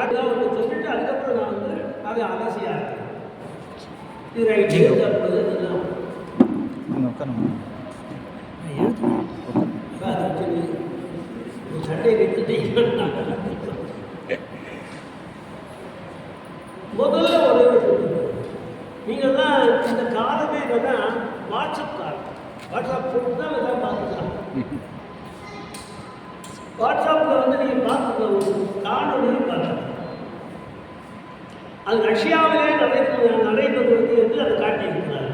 காட்டுதான் வந்து சொல்லிட்டு அதுக்கப்புறம் நான் வந்து அதை அலசியாக இருக்கேன். இது ரைட்டு தப்பு இதெல்லாம் சண்டை நிறுத்திட்டீங்கன்னா முதல்ல ஒரு நீங்கள் தான் இந்த காலமே என்னன்னா வாட்ஸ்அப் காலம். வாட்ஸ்அப் போட்டு தான் எல்லாம் பார்த்துக்கலாம். வாட்ஸ்அப்பில் வந்து நீங்கள் பார்த்துக்கலாம், காணொலியும் பார்க்கலாம். அது ரஷ்யாவிலே நடைபெறுவது என்று அதை காட்டியிருக்கிறார்.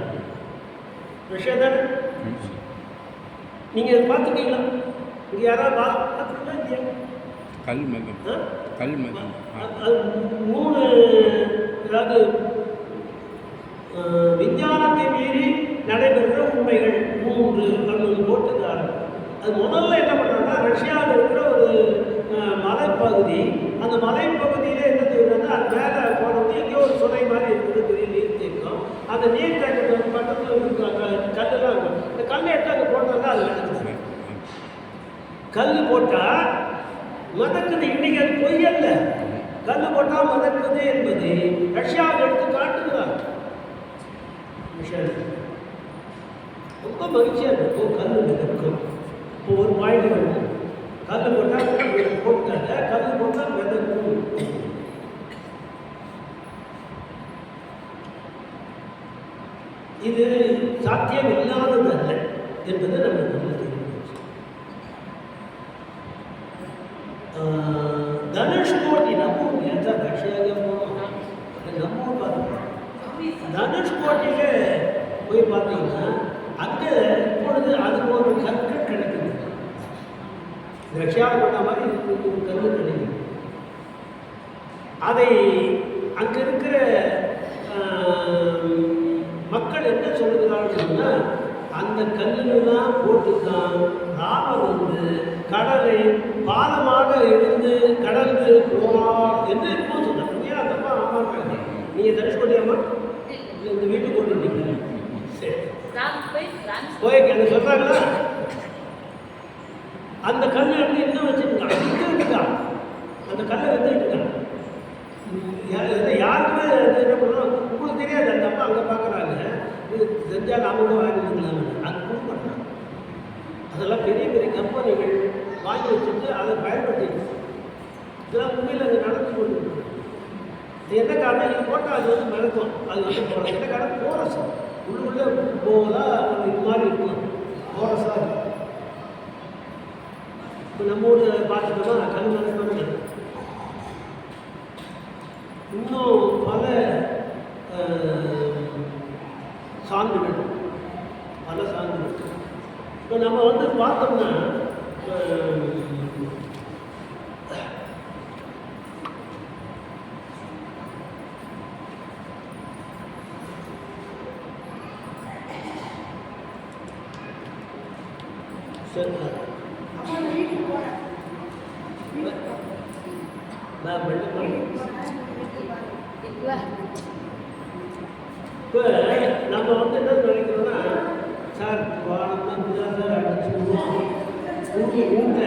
ரஷ்யா தானே நீங்கள் பார்த்துட்டீங்களா? இங்கே யாராவது பார்த்துக்கலாம் இல்லையா? கல் மதம் கல் மதம் அது 3 அதாவது விஞ்ஞானத்தை மீறி நடைபெறுகிற உண்மைகள் 3 அப்படின்னு போட்டுக்காரு. அது முதல்ல என்ன பண்ணுறாங்கன்னா ரஷ்யாவில் இருக்கிற ஒரு மலைப்பகுதி, அந்த மலைப்பகுதியில் என்ன செய்யணும்னா அது மேலே போனது எங்கேயோ ஒரு சுனை மாதிரி இருக்குது, பெரிய நீர் தேக்கம். அந்த நீர் தேக்கத்துக்கு பக்கத்தில் கல்லெல்லாம் இருக்கும். இந்த கல்லை எடுத்து அங்கே போட்டாங்க, அது நடக்குது. கல் போட்டால் மதக்குது. இன்னைக்கு அது பொய்யல்ல, கல் போட்டால் மதக்குது என்பது ரஷ்யாவில் எடுத்து காட்டுகிறார். ரொம்ப மகிழ்ச்சியாக இருக்கும். கல் மிதக்கும். இப்போ ஒரு பாயிண்ட் வரும், கல் போட்டால் போட்டாங்க, கல் போட்டால் மிதக்கும். இது சாத்தியம் இல்லாதது அல்ல என்பது நமக்கு நல்ல தெரியும். தனுஷ்கோடி நம்ம ஏதா ரஷ்யாவே போனோம், நம்ம பார்த்துக்கலாம். தனுஷ்கோட்டியில போய் பார்த்தீங்கன்னா அங்கே இப்பொழுது அது ஒரு கற்கள் கிடைக்குது. ரஷ்யாவில் பண்ண மாதிரி ஒரு கல் கிடைக்குது. அதை அங்கே இருக்கிற மக்கள் என்ன சொல்லுகிறார்கள்னா அந்த கல்லுலாம் போட்டுதான் ராமர் வந்து கடலை பாலமாக இருந்து கடந்து போனார் என்று இப்போ சொன்னாங்க. ஏன் அந்த அம்மா ஆமாங்க, நீங்கள் தனுஷ்கோடி அம்மா இந்த வீட்டுக்கு கொண்டு சரி போய் என்ன சொல்கிறாங்களா? அந்த கல்லை வந்து என்ன வச்சுருக்காங்க, விற்றுருக்காங்க. அந்த கல்லை விற்றுக்கிட்டுருக்காங்க. யாருக்குமே என்ன பண்ணுறோம் உங்களுக்கு தெரியாது. அந்த அம்மா அங்கே பார்க்குறாங்க, இது செஞ்சால் நாம கூட வாங்கிக்கலாம், அது ப்ரூவ் பண்ணுறாங்க. அதெல்லாம் பெரிய பெரிய கம்பெனிகள் வாங்கி வச்சுட்டு அதை பயன்படுத்தி இதெல்லாம் உண்மையில் அது நடந்து கொண்டு என்ன காரணம், இது போட்டால் அது வந்து மிதக்கும், அது வந்து போகலாம். என்ன காரணம், போரஸ் உள்ளே போகலாம், அது இது மாதிரி இருக்கும், போரஸாக இருக்கும். இப்போ நம்ம ஊரில் பார்த்துட்டோம்னா கல் மிதக்கணும். இன்னும் பல சான்றுகள், பல சான்றுகள். இப்போ நம்ம வந்து பார்த்தோம்னா சரி இப்போ நம்ம வந்து என்ன நினைக்கிறோம்னா சார் வானம் தான் இதுதான் சார் அடிச்சு விடுவோம், ஊன்ற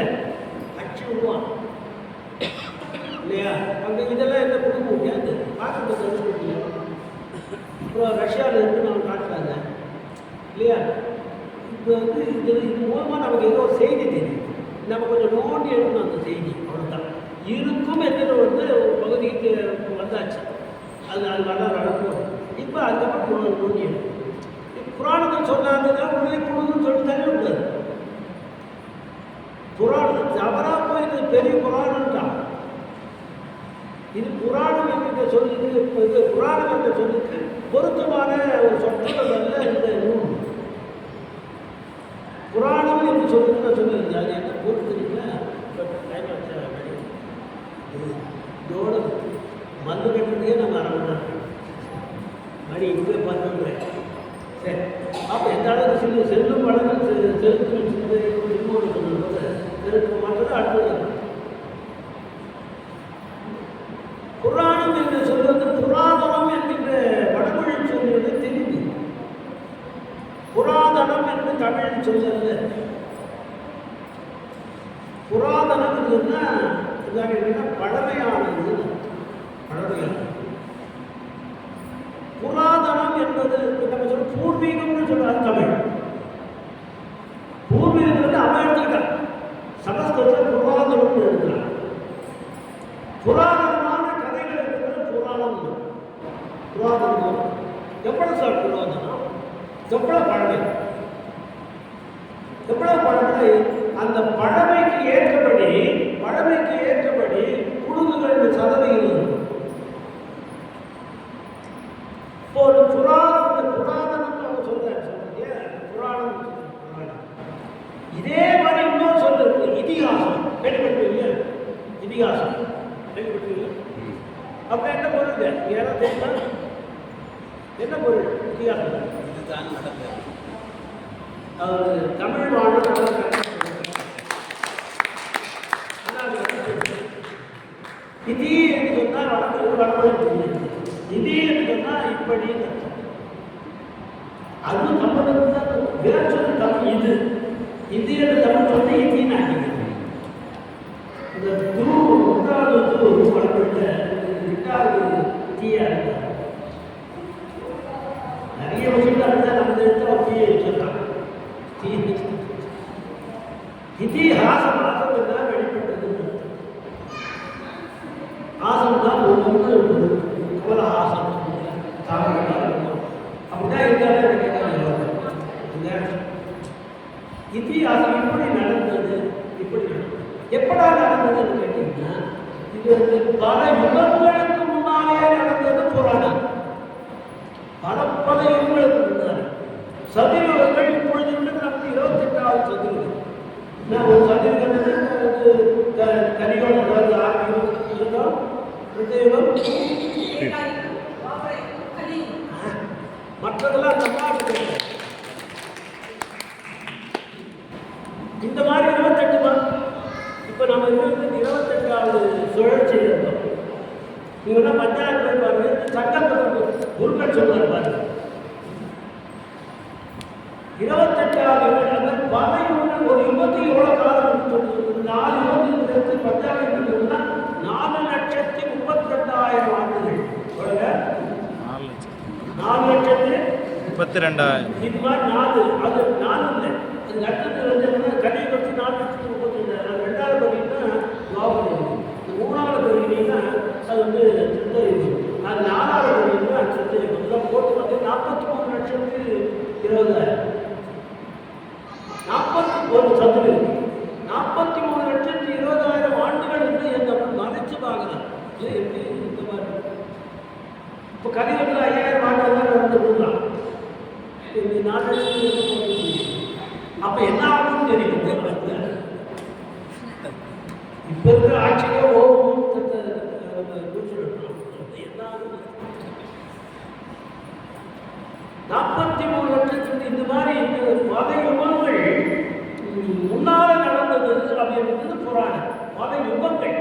அடிச்சு விடுவோம் இல்லையா? அங்கே இதெல்லாம் என்ன கொடுக்க முடியாது, பார்க்க முடியாது. அப்புறம் ரஷ்யாவில் இருந்து நம்ம காட்டுறாங்க இல்லையா? இப்போ வந்து இது மூலமாக நமக்கு ஏதோ ஒரு செய்தி தெரியும். நம்ம கொஞ்சம் நோண்டி எடுக்கணும் அந்த செய்தி, அவ்வளோதான். இருக்கும் எதிர வந்து ஒரு பகுதிக்கு வந்தாச்சு, அது வர நடக்கும். இப்போ அதுக்கப்புறம் நோண்டி எடுக்கும். புராணத்தை சொன்னாங்க உடனே குழுன்னு சொல்லிட்டு தள்ளி விடாது. புராணம் தவறாக போய் இது பெரிய புராணம்தான். இது புராணம் என்று சொல்லிட்டு இது புராணம் என்று சொல்லிட்டு பொருத்தமான ஒரு சொற்றொடர் இந்த நூல். புராணம் என்று சொல்லிட்டு நான் சொல்லியிருந்தேன், அது என்ன பொறுத்துருக்கீங்களா? இதோட மருந்து கட்டுறதுக்கே நம்ம அரங்கணும் மணி இப்பவே பண்ணுறேன். சரி, அப்போ எந்த அளவுக்கு செல்லும் வளங்கள் செலுத்தும் இன்னொரு சொல்லும்போது செலுத்த மாட்டது அடுத்தது. புராணம் என்று சொல்வது புராதனம் என்கின்ற வடமொழி சொல்வது தெரிந்து, புராதனம் என்று தமிழ் சொல்லல. புராதனம் சொன்னால் என்னன்னா பழமையானது. புராதனம் என்பது நம்ம சொல்ல பூர்வீகம்னு சொல்றது தமிழ். பூர்வீகத்தில் அவன் எடுத்துக்கிட்டான். சமஸ்கிருதத்தில் புராதனம் எழுதுகிறான். புராதனமான கதைகள் இருக்கிறது புராணம். புராதனம் எவ்வளவு சார் புராதனம்? எவ்வளவு பழமை, எவ்வளவு பழமை. அந்த பழமைக்கு ஏற்றபடி குழுவுகள் சதவீதம். இப்போ ஒரு புராதனம் அவங்க சொல்றாங்க. புராணம் இதே மாதிரி இன்னொரு சொல்ல இருக்கு, இதிகாசம். கேள்விப்பட்டிருக்கீங்க? இதிகாசம் கேள்விப்பட்டிருக்கீங்க? அப்ப என்ன பொருள்? யாராவது தெரியுமா? என்ன பொருள் இதிகாசம்? இதுதான் நடந்தது. அவர் தமிழ் வாழ்வு இதி என்று சொன்னால் வடமொழி, இதி என்று சொன்னால் இப்படி. அதுவும் தமிழ் தான் வேற சொல்லி தமிழ் இது என்று தமிழ் சொன்ன இத்தின்னு ஆகிடுது. இந்த குரு 3வது வடமொழியில் 2வது தீயா இருந்தார். நிறைய விஷயங்கள் அப்படிதான் நம்ம எடுத்து அப்படியே சொல்லலாம். இதிகாசம் தான் வெளிப்பட்டது. ஆசம் தான் ஒவ்வொன்று கமலஹாசன் அப்படிதான் இருந்தாலும் இதிகாசம் இப்படி நடந்தது. எப்படா நடந்ததுன்னு கேட்டீங்கன்னா, இது பல யுகங்களுக்கு முன்னாலே நடந்தது புராணம். பல யுகங்களுக்கு முன்னாடி சதுரங்கள் இப்பொழுது நமக்கு 28வது சதுரங்கள். ஒரு சதுரங்கள் கரியோடு இருக்கோம். மற்றதெல்லாம் இந்த மாதிரி 28 தான். இப்ப நம்ம 28வது சுழற்சி இருந்தோம். நீங்க பஞ்சாயத்து போய் பாருங்க, சட்டப்பத்திரம் குருக்கள் சொல்றாரு பாருங்க. 28வது பல யுகங்கள். ஒரு யுகத்துக்கு எவ்வளவு காலம் சொல்லுது? 4 யுகத்துக்கு பஞ்சாயத்து 4,32,000 ஆண்டுகள். 4,32,000. இது மாதிரி 4 அது 4 இல்லை. அது அடுத்தது கலியை பற்றி 4,32,000. அது 2வது பார்த்தீங்கன்னா துவாபரம். 3வது பார்த்தீங்கன்னா அது திருத்தயுகம். அது 4வது பார்த்தீங்கன்னா திருத்தயுகம். இதெல்லாம் போட்டு பார்த்தீங்கன்னா 43,20,000. 41 சதுரம் 43,20,000 ஆண்டுகள் என்று மறைச்சு பார்க்கலாம். எப்படி இந்த மாதிரி இப்போ கலியுகத்தில் 5000 ஆண்டுகள் நடந்துருக்கலாம். இந்த 4 அப்போ என்ன ஆகும்னு தெரியும். இப்போ இருக்கிற ஆட்சியே ஓவும் என்ன ஆகும்? 43 லட்சத்துக்கு இந்த மாதிரி பல யுகங்கள் முன்னால நடந்தது அப்படின்றது புராணம். பல யுகங்கள்.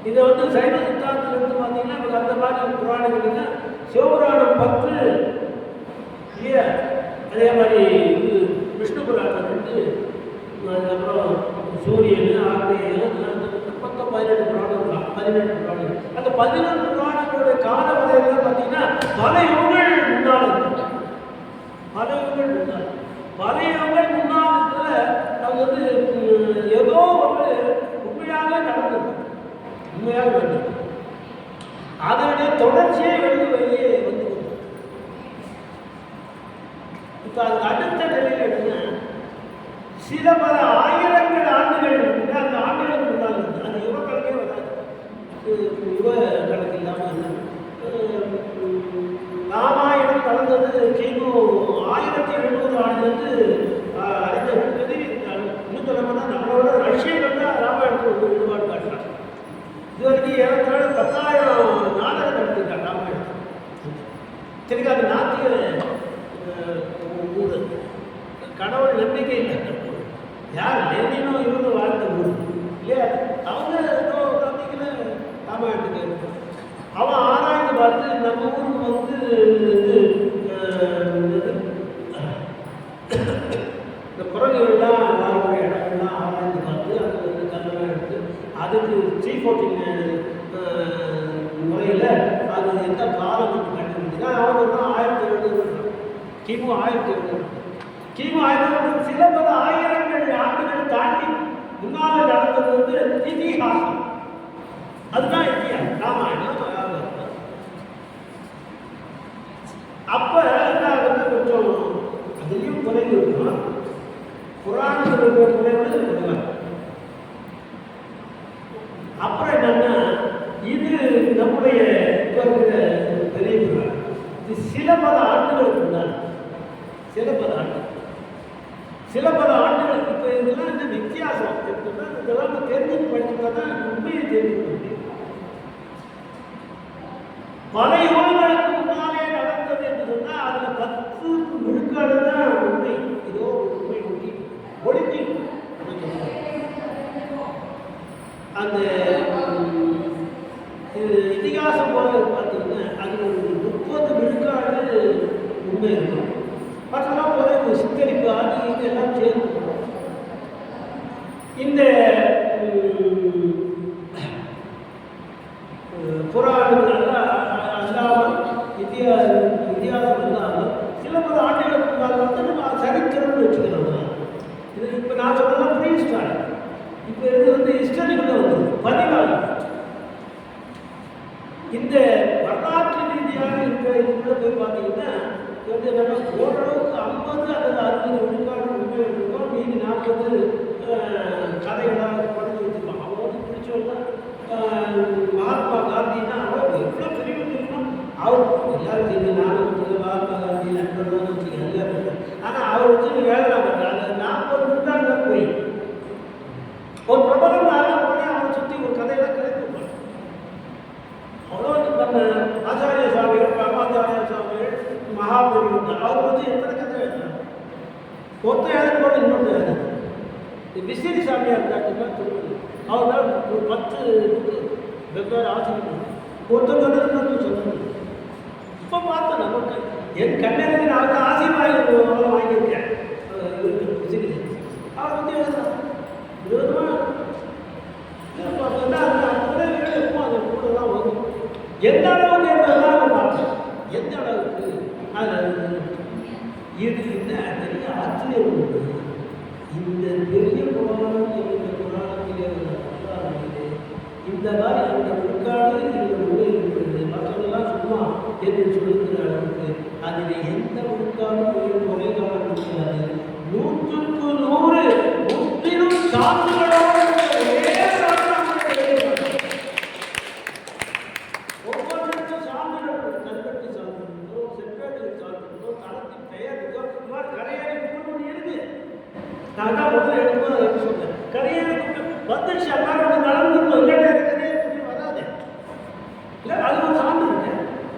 இதை சைவ சித்தாந்தத்தில் பார்த்தீங்கன்னா அந்த மாதிரி புராணங்கள்னா சிவபுராணம் 10 இல்லையா? அதே மாதிரி விஷ்ணு புராணம் 2, அதுக்கப்புறம் சூரியன், ஆக்னேயன், 18 புராணம் தான். 18 புராணங்கள். அந்த 18 புராணங்களுடைய கால வரையில பார்த்தீங்கன்னா பல யுகங்கள் முன்னால் இருக்கு. பல யுகங்கள் முன்னால் அது ஏதோ உண்மையாக நடந்தது. அதனுடைய தொடர்ச்சியை வெளியே வந்து இப்ப அது அடுத்த நிலையில் எடுத்துன்னா சில பல ஆயிரங்கள் ஆண்டுகள் அந்த ஆண்டுகளுக்கு முன்னால் இருந்து அந்த யுக கணக்கே வராது. யுக கணக்கு இல்லாமல் ராமாயணம் நடந்தது கிமு 1700 ஆண்டுலேருந்து அறிஞர்கள் இன்னும் சொல்லணும்னா நம்மளோட ரஷ்யர்கள் தான் ராமாயணத்துக்கு ஈடுபாடு காட்டுறாங்க. இது வரைக்கும் ஏறத்தாழ 10,000 நாடகம் நடத்திருக்காங்க ராமாயணம். சரிங்க, அது நாத்திய ஊர். கடவுள் நம்பிக்கை இல்லை. யார் லெனினோ இவங்க வாழ்ந்த ஊர் இல்லையா? அவங்க நம்பிக்கையில் ராமாயணத்துக்கு இருக்கு. அவன் ஆராய்ந்து பார்த்து நம்ம ஊருக்கு இந்த குரங்குகள்லாம் வாழ்கிற இடங்கள்லாம் ஆராய்ந்து பார்த்து அது கல்லெல்லாம் எடுத்து அதுக்கு C14 முறையில் அது எந்த காலம் கண்டுபிடிச்சுன்னா அவங்க 1700 கிமு 1000 சில பல ஆயிரங்கள் ஆண்டுகள் தாண்டி முன்னால நடந்தது வந்து இதிகாசம். அதுதான் இத்தியாசம், ராமாயணம் மகாபாரதம். அப்ப என்ன ஆகுது, கொஞ்சம் அதுலேயும் குறைவு இருக்கும். புராணத்தில் இருக்கிற குறைவு குறைவாக. அப்புறம் என்னன்னா, இது நம்முடைய இப்போ இருக்கிற பெரிய புராணம். இது சில பல ஆண்டுகளுக்கு முன்னாடி, சில பல ஆண்டுகளுக்கு இப்போ இதெல்லாம் இந்த வித்தியாசம் இருக்குன்னா, இதெல்லாம் தெரிஞ்சுட்டு படிச்சுட்டா தான் உண்மையை தெரிஞ்சுக்க முடியும். பல யுகங்களுக்கு முன்னாலே நடந்தது என்று சொன்னால் அதில் 10 விழுக்காடு தான் உண்மை. இதோ உண்மை ஒழிஞ்சு அந்த இதிகாசம் போல பார்த்தீங்கன்னா அதில் ஒரு 30 விழுக்காடு உண்மை இருக்கும். மற்றெல்லாம் போல ஒரு சித்தரிப்பு அது இதெல்லாம் சேர்ந்து இந்த புராணங்கள் அல்லாமல் இதிகாசம் இல்லாமல் சில பல ஆண்டுகளுக்கு முன்னால் வந்து நம்ம சரித்திரம்னு வச்சுக்கிறோம். இது இப்போ நான் சொன்னதான் ப்ரீ ஹிஸ்டாரி. இப்போ இது வந்து ஹிஸ்டரிக்குள்ள வந்து பதிவாக இந்த வரலாற்று ரீதியாக இருக்கிற இதுக்குள்ள போய் பார்த்தீங்கன்னா வந்து என்னன்னா ஓரளவுக்கு 50 அல்லது 60 விழுக்காடு உண்மை இருக்கும். மீதி 40 கதைகளாக படுத்து வச்சுருப்பாங்க. அவங்க வந்து பிடிச்சவங்க மகாத்மா காந்தின்னா அவர் எவ்வளோ பெரிய தெரியுமா, அவர் எல்லாரும் தெரியும். நானும் வந்து மகாத்மா காந்தி நண்பர் தான் வச்சுக்கேன் எல்லாரும். ஆனால் அவர் வச்சு வேலை பண்ணுறாங்க. அந்த 40 விழுக்காடு தான் போய் ஒரு பிரபலம் உடனே அவரை சுற்றி ஒரு கதையெல்லாம் கிடைக்கும். அவ்வளோ நம்ம ஆச்சாரிய சுவாமிகள், பரமாச்சாரிய சுவாமிகள், மகாபெரியவர் அவர் வந்து எத்தனை கதை எழுதுறாங்க. ஒருத்தர் எழுதும்போது இன்னொன்று எழுதுறாங்க. விசிறி சாமியார் இருந்தாங்கன்னா அவர் தான் ஒரு 10 புக்கு வெவ்வேறு ஆசிரியர் ஒருத்தர் சொல்லணும். இப்போ பார்த்தேன் நமக்கு என் கண்ணனுக்கு நான் வந்து ஆசீர்வாதம் வாங்கியிருக்கேன். விசிறி அவர் வந்து எழுதுறாங்க விரோதமாக பார்த்தோம்னா அது எப்போ அது கூட தான் வரும். எந்த அளவுக்கு என்பதுதான் பார்த்தோம். எந்த அளவுக்கு இது என்ன பெரிய ஆச்சரியம் உண்டு. இந்த பெரிய புராணம் இந்த புராணத்திலே இந்த மாதிரி அந்த விழுக்காடு இந்த உண்மை இருக்கிறது. மற்றவர்களெல்லாம் சும்மா என்று சொல்லுகிற அளவுக்கு அதில் எந்த விழுக்காடும் குறை காண முடியாது. 100க்கு 100 முற்றிலும் சான்றுகளோடு ஒவ்வொருத்தருக்கும் சான்றுகள், கல்வெட்டு சான்றுகளோ செப்பேடுகள் சான்றுகளோ தளத்தின் பெயர் இருக்கோ இந்த மாதிரி கரையேறி ஒன்று இருக்கு. நான் தான் முதல்ல எடுக்கும்போது அதை சொன்னேன். கரையேறி வந்துச்சு எல்லாரும் ஒன்று நடந்துருந்தோம். இல்லைன்னா கரையேறி வராது. இல்லை அது ஒரு சான்று இருக்கு.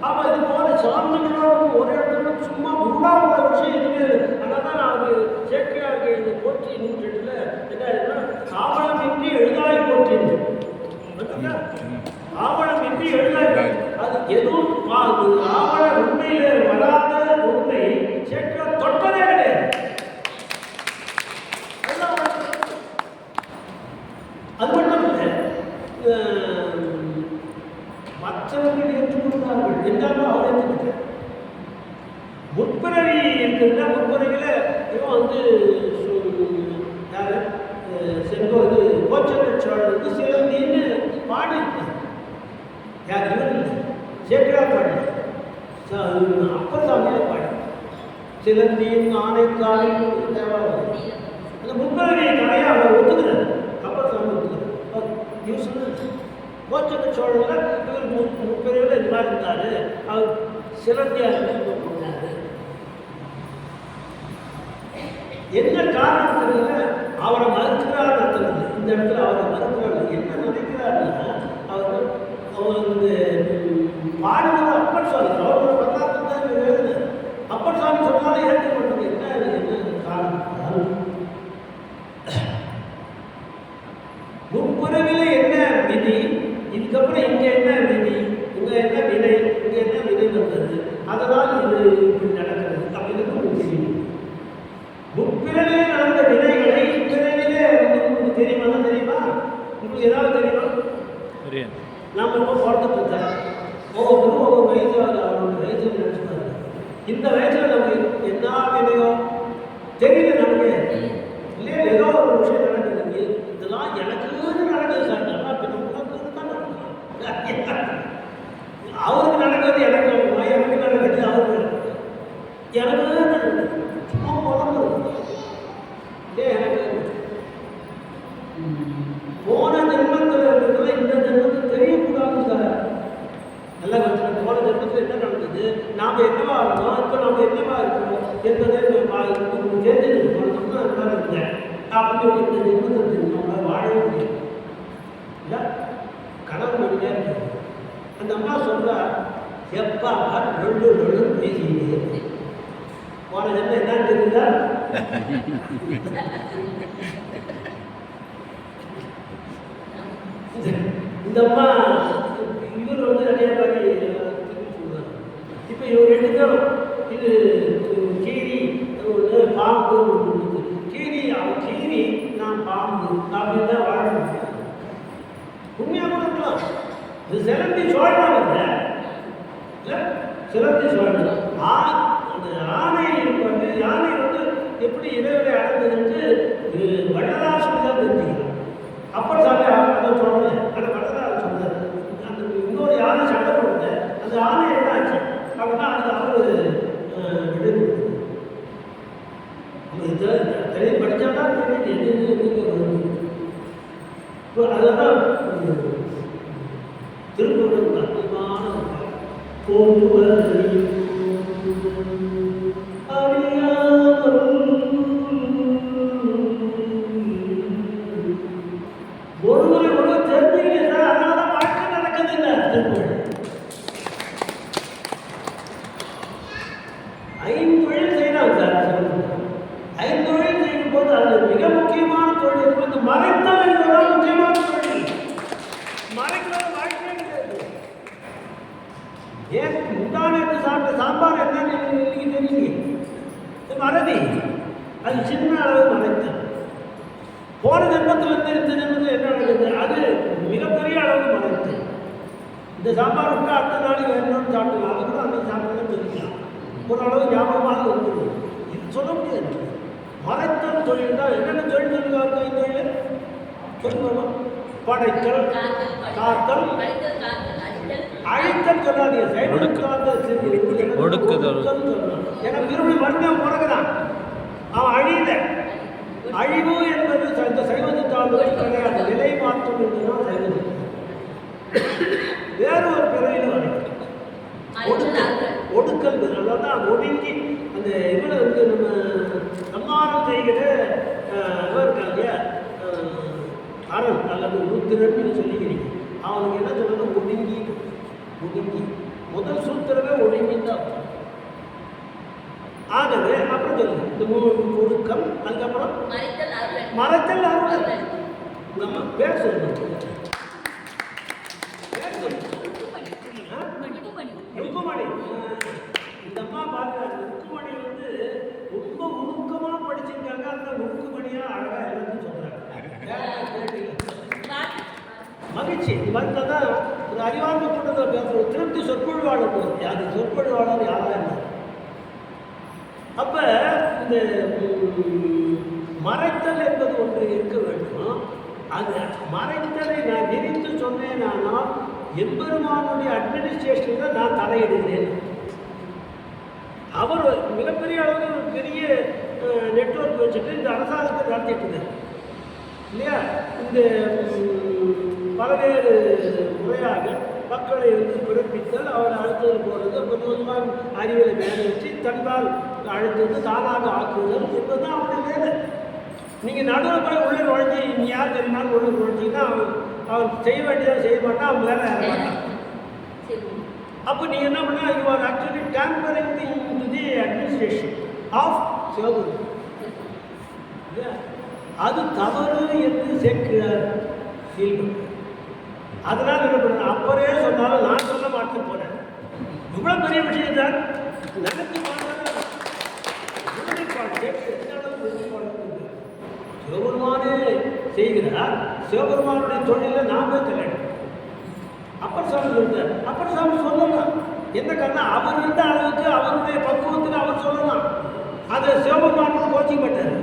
அப்போ இது போல சான்றுகளோடு ஒரு இடத்துல சும்மா முன்னாள் உள்ள விஷயம் எதுவுமே இல்லை. ஆனால் தான் நான் அது சேர்க்கையாக இந்த போற்றி 102 என்ன ஆவணமின்றி எழுதாய் போற்றின்னு ஆவணமின்றி எழுதாய். அது எதுவும் ஆவண உண்மையிலே வராத உண்மை சேர்க்க தொட்டதே கிடையாது. அது மட்டும் இல்லை, மற்றவர்கள் ஏற்றுக்கொண்டார்கள் என்றாலும் அவர் ஏற்றுக்கிட்டார். முற்பிறவி இருக்குதுன்னா முற்பிறவியில் இவன் வந்து யார் செங்கோ இது கோச்சோழர் வந்து சிலந்தின்னு பாடியிருக்காங்க. யார் இவன் இல்லை, சேக்கிரார் பாடி அப்பர் சாமியே பாடி சிலந்தியும் ஆணைக்காலையும் தேவாரம் அந்த முற்பிறவி கதையை அவர் ஒத்துக்கிறார். அப்பர் சாமி ஒத்துக்கிறார். இவர் சொன்ன கோச்சோழர் சோழர்கள் இவர் முற்பிறவியில் இந்த மாதிரி இருந்தார், அவர் சிலந்தியாக பண்ணாரு. என்ன காரணம் தெரியல, அவரை மறுக்கிறார் அர்த்தம் இல்லை. இந்த இடத்துல அவரை மறுக்கிறார் என்ன நினைக்கிறாருன்னா, அவர் இந்த பாடுகிற அப்பர் சுவாமி அவரோட வரலாற்று தான் எழுது. அப்பர் சுவாமி சொன்னாலே ஏற்றுக்கொண்டது என்ன காரணம்? முற்பிறவில என்ன விதி, இதுக்கப்புறம் இங்க என்ன விதி, இங்க என்ன வினை, இங்க என்ன வினை வந்தது, அதனால் இது இப்படி நடக்கிறது அப்படின்னு உங்களுக்கு தெரியும். முற்பிறவிலே நடந்த வினைகளை இப்பிறவிலே உங்களுக்கு தெரியுமா? உங்களுக்கு ஏதாவது தெரியுமா? நாம் ரொம்ப பிறந்துட்டு இருக்கேன். ஒவ்வொருத்தரும் ஒவ்வொரு வயசு அவரோட வயசு நினைச்சுப்பாங்க. இந்த வயசுல நம்ம என்ன வினையோ தெரியல நமக்கு இல்லையா? ஏதோ ஒரு விஷயம் நடக்குது, இதெல்லாம் எனக்கு நடக்குது சார், நல்லா பின்ன தான் நடக்கும். அவருக்கு நடக்குது எனக்கு நடக்குமா? எனக்கு நடக்குது அவருக்கு நடக்குது, எனக்கு நடக்குது. சும்மா குழம்பு எனக்கு போன ஜென்மத்தில் இருக்கிறதுல இந்த ஜென்மத்தில் தெரியக்கூடாது சார். நல்லா கொஞ்சம் போன ஜென்மத்தில் என்ன நடந்தது, நாம் என்னவா இருந்தோம், இப்போ நம்ம என்னவா இருக்கோம் என்பதை தெரிஞ்சது போனோம்னா நல்லா இருந்தேன் அப்படின்னு இந்த ஜென்மத்தில் நம்ம வாழவே முடியும் இல்லை. கனவு மணியாக இருக்குது. அந்த அம்மா சொல்றா, எப்பா நொண்டு நொண்டு பேசிக்கிட்டு போன ஜென்மம் என்னன்னு தெரியுதா? இந்த அம்மா இவர் வந்து நிறைய மாதிரி சொல்றாரு. இப்போ இவர் ரெண்டு பேரும் இது கீரி பாம்பு, கீரி அவன் கீரி நான் பாம்பு அப்படின்னு தான் வாழ முடியும். உண்மையாக கூட இருக்கலாம். இது சிலந்தி சோழனா இல்லை, சிலந்தி சோழன் அந்த யானை வந்து யானை வந்து எப்படி இடைவெளி அடைந்ததுன்னு வள்ளலாசுக்கு தான் தெரிஞ்சுக்கலாம். அப்பர் சாமி அதை சொல்லலை, ஆனால் வள்ளலார் சொன்னார். அந்த இன்னொரு யானை சண்டை போடுது, அந்த யானை என்ன ஆச்சு அப்படின்னா அது அவர் விடு தெரிய படித்தாதான் தெரியுது எது எதுக்கு வருது. இப்போ அதெல்லாம் திருக்குறள் அற்புதமான ஒருவரை ஒருவர் தெரிஞ்சுக்கிட்டு சார், அதனால வாழ்க்கை நடக்குது இல்லை. திருக்குறள் ஐந்தொழில் செய்யலாம் சார். ஐந்தொழில் செய்யும் போது அது மிக முக்கியமான தொழில் இருக்கும். இந்த மறைத்தல் என்பதுதான் முக்கியமான தொழில். மறைக்கிறது வாழ்க்கையே கிடையாது. ஏன் முந்தானத்து சாப்பிட்ட சாம்பார் என்னன்னு இன்னைக்கு தெரியலையே, மறதி. அது சின்ன அளவு மறைத்தல். போன ஜென்மத்திலிருந்து இந்த ஜென்மத்தில் என்ன நடக்குது, அது மிகப்பெரிய அளவு மறைத்தல். இந்த சாம்பார் விட்டு அடுத்த நாளைக்கு வேணும்னு சாப்பிடலாம், அது கூட அந்த சாப்பிட்டு தெரிஞ்சுக்கலாம், ஓரளவு ஞாபகமாக இருக்குது. இது சொல்ல முடியாது. மறைத்தல் தொழில் தான். என்னென்ன தொழில் சொல்லுவாங்க? தொழில் சொல்லுவாங்க. படைத்தல், காத்தல், அழித்தல் சொல்லாதீங்க. ஒடுக்குதல். ஏன்னா விரும்பி மறுபடியும் பிறகுறான், அவன் அழியல. அழிவு என்பது இந்த சைவத்தால் கிடையாது, நிலை மாற்றம் என்பதுதான் சைவத்தில். வேறு ஒரு பிறவியில் வரும் ஒடுக்கல். அதான் ஒடுங்கி அந்த இவனை வந்து நம்ம சம்மானம் செய்கிற இவர் இருக்காங்க அரண் அல்லது உருத்திரன்னு சொல்லிக்கிறீங்க. அவனுக்கு என்ன சொல்லணும்? ஒடுங்கி. ஒடுங்கி முதல் சூத்திரமே ஒடுங்கி தான். ஆகவே அப்புறம் சொல்லுங்க இந்த ஒடுக்கம், அதுக்கப்புறம் மறைத்தல் அருள். நம்ம பேர் சொல்லணும். ருக்குமணி. இந்த அம்மா பாருங்க, ருக்குமணி வந்து ரொம்ப நுணுக்கமா படிச்சிருக்காங்க. அந்த ருக்குமணியா அழகா எல்லாத்தையும் சொல்றாங்க. மகிழ்ச்சி. வந்ததான் ஒரு அறிவார்ந்த கூட்டத்தில் பேசுற திருப்தி சொற்பொழிவாளர் போகுது. அது சொற்பொழிவாளர் யாரா இருந்தார். அப்ப இந்த மறைத்தல் என்பது ஒன்று இருக்க வேண்டும். அது மறைத்தலை நான் விரித்து சொன்னேன். ஆனால் எம்பெருமானுடைய அட்மினிஸ்ட்ரேஷனில் நான் தலையிடுகிறேன். அவர் மிகப்பெரிய அளவில் ஒரு பெரிய நெட்வொர்க் வச்சுட்டு இந்த அரசாங்கத்தை நடத்திட்டு இருக்கார் இல்லையா? இந்த பல்வேறு முறையாக மக்களை வந்து பிறப்பித்தல், அவரை அழுத்தல் போகிறது, கொஞ்சம் கொஞ்சமாக அறிவியலை மேலே வச்சு தன்பால் அழுத்தது தானாக ஆக்குதல் என்பதுதான் அவருடைய வேலை. நீங்கள் நடுவில் போய் உள்ளே நுழைஞ்சி நீ யார் தெரியுமான்னு உள்ளே நுழைஞ்சிங்கன்னா அவன் செய்ய வேண்டியதாக செய்ய மாட்டான், அவன் வேலை ஏற மாட்டான். அப்போ நீங்கள் என்ன பண்ணால் you are actually tampering the administration of Sivaguru. அது தவறு என்று சேர்க்கிறார் ஃபீல் பண்ணுறார். அதனால் என்ன பண்ணுறேன், அப்பறே சொன்னாலும் நான் சொல்ல மாட்டேன் போனேன். இவ்வளோ பெரிய விஷயம் தான் நினைத்து சிவபெருமானே செய்கிறார். சிவபெருமானுடைய தொழிலில் நாமே தலையிடும். அப்பர் சாமி சொல்றார். அப்பர் சாமி சொல்லலாம் என்ன காரணம், அவர் இருந்த அளவுக்கு அவருடைய பக்குவத்துக்கு அவர் சொல்லலாம். அதை சிவபெருமானும் கோச்சிக்க மாட்டார்.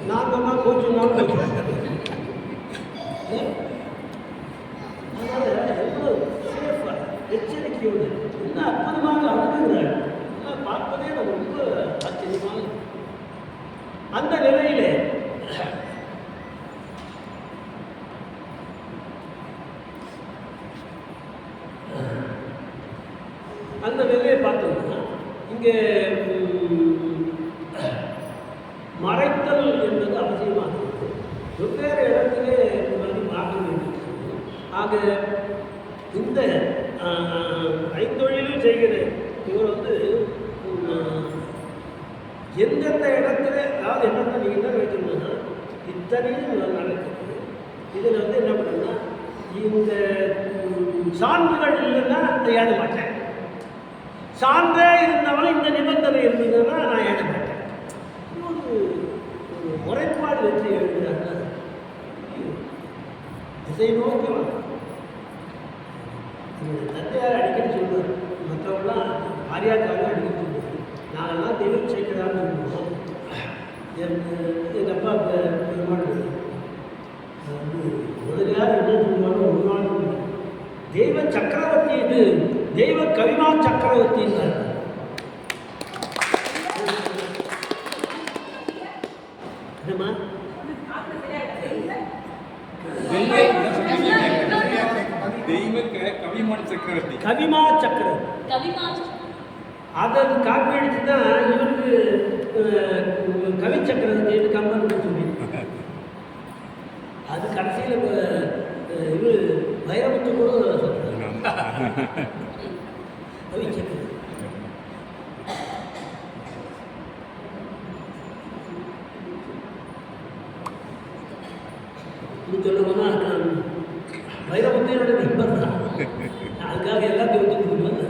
நான் சொன்னா கோச்சுனாலும் கோச்சிக்க. அதனால எவ்வளோ சேஃபாக எச்சரிக்கையோடு என்ன அற்புதமாக அணுகுகிறார். அதெல்லாம் பார்ப்பதே நம்ம ரொம்ப ஆச்சரியமாக. அந்த நிலையிலே அந்த நிலையை பார்த்தோம்னா இங்கே மறைத்தல் என்பது அவசியமாக இருக்குது. வெவ்வேறு இடத்திலே வந்து பார்க்க வேண்டியது. ஆக இந்த ஐந்தொழிலும் செய்கிற இவர் வந்து எந்தெந்த இடத்துல, அதாவது என்னென்ன நீங்கள் என்ன நினைக்கணும்னா இத்தனையும் நடக்குது. இதில் வந்து என்ன பண்ணுன்னா இந்த சான்றுகள் இல்லைன்னா அதை ஏற மாட்டேன். சான்றே இருந்தாலும் இந்த நிபந்தனை இருந்ததுன்னா நான் ஏற மாட்டேன். ஒரு முறைப்பாடு வச்சு எழுதுகிறாங்க. திசை நோக்கி வாங்க. தந்தையார் அடிக்கடி சொல்லுவார், மற்றவங்களாம் ஆரியாக்காரங்க அடிக்கடி சொல்லுவார், நாங்கள்லாம் தெய்வம் சேர்க்கிறான்னு சொல்லுவோம். எங்கள் அப்பா பெருமாள் வந்து முதலியார் என்ன சொல்லுவாங்க, ஒரு நாள் தெய்வ சக்கரவர்த்தி, இது தெய்வ கவிமா சக்கரவர்த்தின்னார். என்னம்மா கவிமா சக்கரவர்த்தி அதை காப்பி அடிச்சு தான் இவருக்கு கவி சக்கரவர்த்தி கம்பன் சொல்லி அது கடைசியில் இவர் வைரமுத்து கூட கவி சக்கரவர்த்தி. சொல்ல போனால் வைரமுத்தியோட நண்பர் தான். அதுக்காக எல்லாத்தையும் ஒத்து கொடுக்கும்போது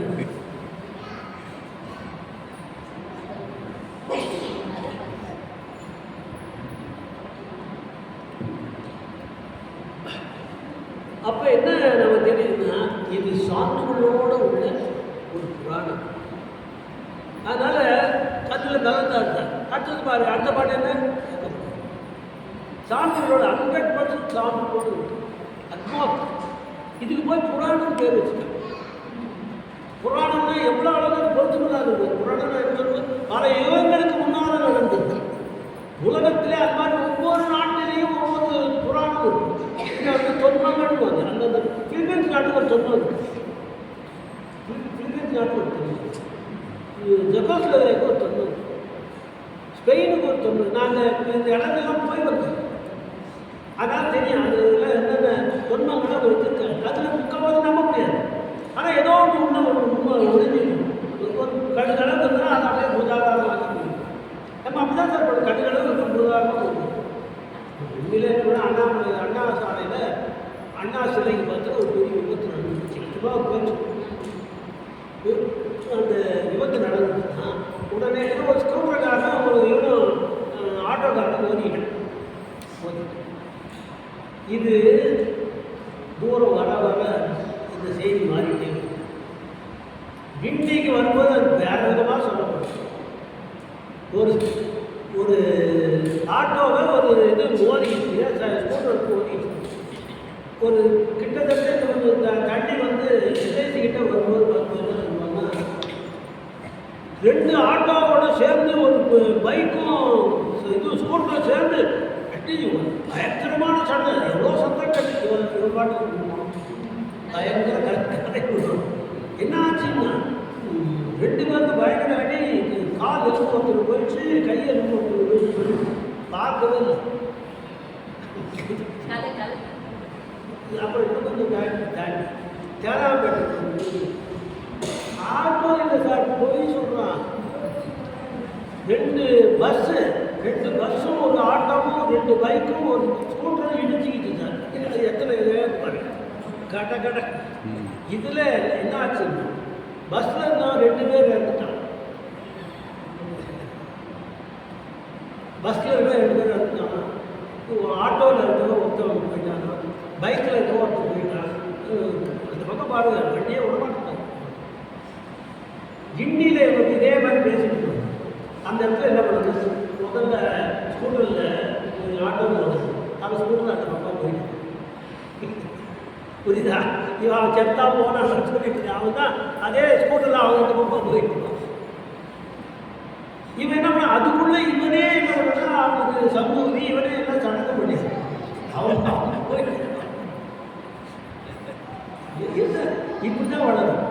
அப்போ என்ன நம்ம தெரியுதுன்னா இது சான்றுகளோடு உள்ள ஒரு புராணம். அதனால அதில் கலந்தார். அடுத்தது பாரு, அடுத்த பாட்டு என்ன, சான்றுகளோட 100% சான்றுகளோடு அத்மாத். இதுக்கு போய் புராணம் பேர் வச்சுக்கோங்க. புராணம்னா எவ்வளோ அளவுக்கு பொறுத்துதான் இருக்குது. புராணம் என்ன சொல்லுவது, பல யுகங்களுக்கு முன்னால் நடந்தது. உலகத்திலே அது மாதிரி ஒவ்வொரு நாட்டிலையும் ஒவ்வொரு புராணம் இருக்கும். இங்கே வந்து தொன்மங்கள்னு வந்து அந்தந்த பிலிப்பைன்ஸ் நாட்டுக்கு ஒரு தொன்மம் இருக்குது. பிலிப்பைன்ஸ் நாட்டுக்கு ஒரு தொன்மம், ஜெகோஸ்லோவேக்கியாவுக்கு ஒரு தொன்மம், ஸ்பெயினுக்கு ஒரு தொன்மம். நாங்கள் இந்த இடங்கள்லாம் போய் வந்தோம். அதனால் தெரியும் அது இதெல்லாம் என்னென்ன தொன்மங்களாக வச்சுருக்காங்க. அதில் முக்கால்வாசி நம்ப முடியாது. ஆனால் ஏதோ ஒன்று ஒழிஞ்சிடும். ஒரு கடுகளவு இருந்தால் அதை அப்படியே பூதாகாரம் வாங்க முடியும். நம்ம அப்படி தான் சார் ஒரு கடுகளவு ரொம்ப பூதாகமாக இருக்கும். உண்மையிலே கூட அண்ணா சாலையில் அண்ணா சிலைக்கு பார்த்து ஒரு பெரிய விபத்து நடந்துச்சு. சும்மா போயிடுச்சு. அந்த விபத்து நடந்துச்சுன்னா உடனே ஒரு ஸ்கூட்டர்காரன் ஒரு இவரும் ஆட்டோக்காரன் ஓதிக்கிட்டேன். இது தூரம் வர வர இந்த செய்தி மாறிட்டே கிண்டிக்கு வரும்போது அது வேற விதமாக சொல்லப்படும். ஒரு ஆட்டோவை ஒரு இது ஓடிக்கிட்டு ஸ்கூட்டருக்கு ஓடிக்கிட்டு ஒரு கிட்டத்தட்ட கொஞ்சம் தண்ணி வந்து எல்ஐசிக்கிட்ட வரும்போது பார்த்தீங்கன்னா 2 ஆட்டோவோட சேர்ந்து ஒரு பைக்கும் இது ஸ்கூட்டரும் சேர்ந்து பயங்கரமான சண்டை. எவ்வளோ சத்தம் கட்டி ஒரு பாட்டு பயங்கர கதை கொடுக்கும். என்ன ஆச்சுன்னா 2 பேருக்கு பயங்கர அடி. கால் எலும்பு ஒருத்தர் போயிடுச்சு, கை எலும்பு ஒருத்தர் போயிடுச்சு. பார்க்கவே இல்லை. அப்புறம் இன்னும் கொஞ்சம் தாண்டி தேராம்பேட்டை ஆட்டோ இல்லை சார், போய் சொல்கிறான் 2 பஸ்ஸும் ஒரு ஆட்டோவும் 2 பைக்கும் ஒரு ஸ்கூட்டரும் இடிச்சுக்கிட்டு சார். இது எத்தனை பாருங்க கட்ட இதில் என்ன ஆச்சுன்னா பஸ்ஸில் இருந்தால் 2 பேர் இறந்துட்டான். பஸ்ஸில் இருந்தால் 2 பேர் இறந்துட்டான். ஆட்டோவில் இருந்தவங்க ஒருத்தவங்க போயிட்டாங்க, பைக்கில் இருந்தவங்க ஒருத்தர் போயிட்டான். அந்த பக்கம் பாருங்க, வண்டியே விடமாட்டாங்க. கிண்டியில் இவங்க இதே மாதிரி பேசிட்டு அந்த இடத்துல என்ன பண்ணுறது, முதல்ல ஸ்கூட்டரில் ஆட்டோ போடுது, அவன் ஸ்கூட்டரில் அந்த பக்கம் போயிட்டு புரியுதா, இவன் செத்தா போனான்னு சொல்லிட்டு அவன் தான் அதே ஸ்கூட்டரில் அவங்க இந்த பக்கம் போயிட்டு இருக்கான். இவன் என்ன பண்ண, அதுக்குள்ளே இவனே என்ன பண்ணா அவனுக்கு சமூகி இவனே எல்லாம் சடங்கு பண்ணிடுறான். அவன் போயிட்டு இப்படிதான் வளரும்.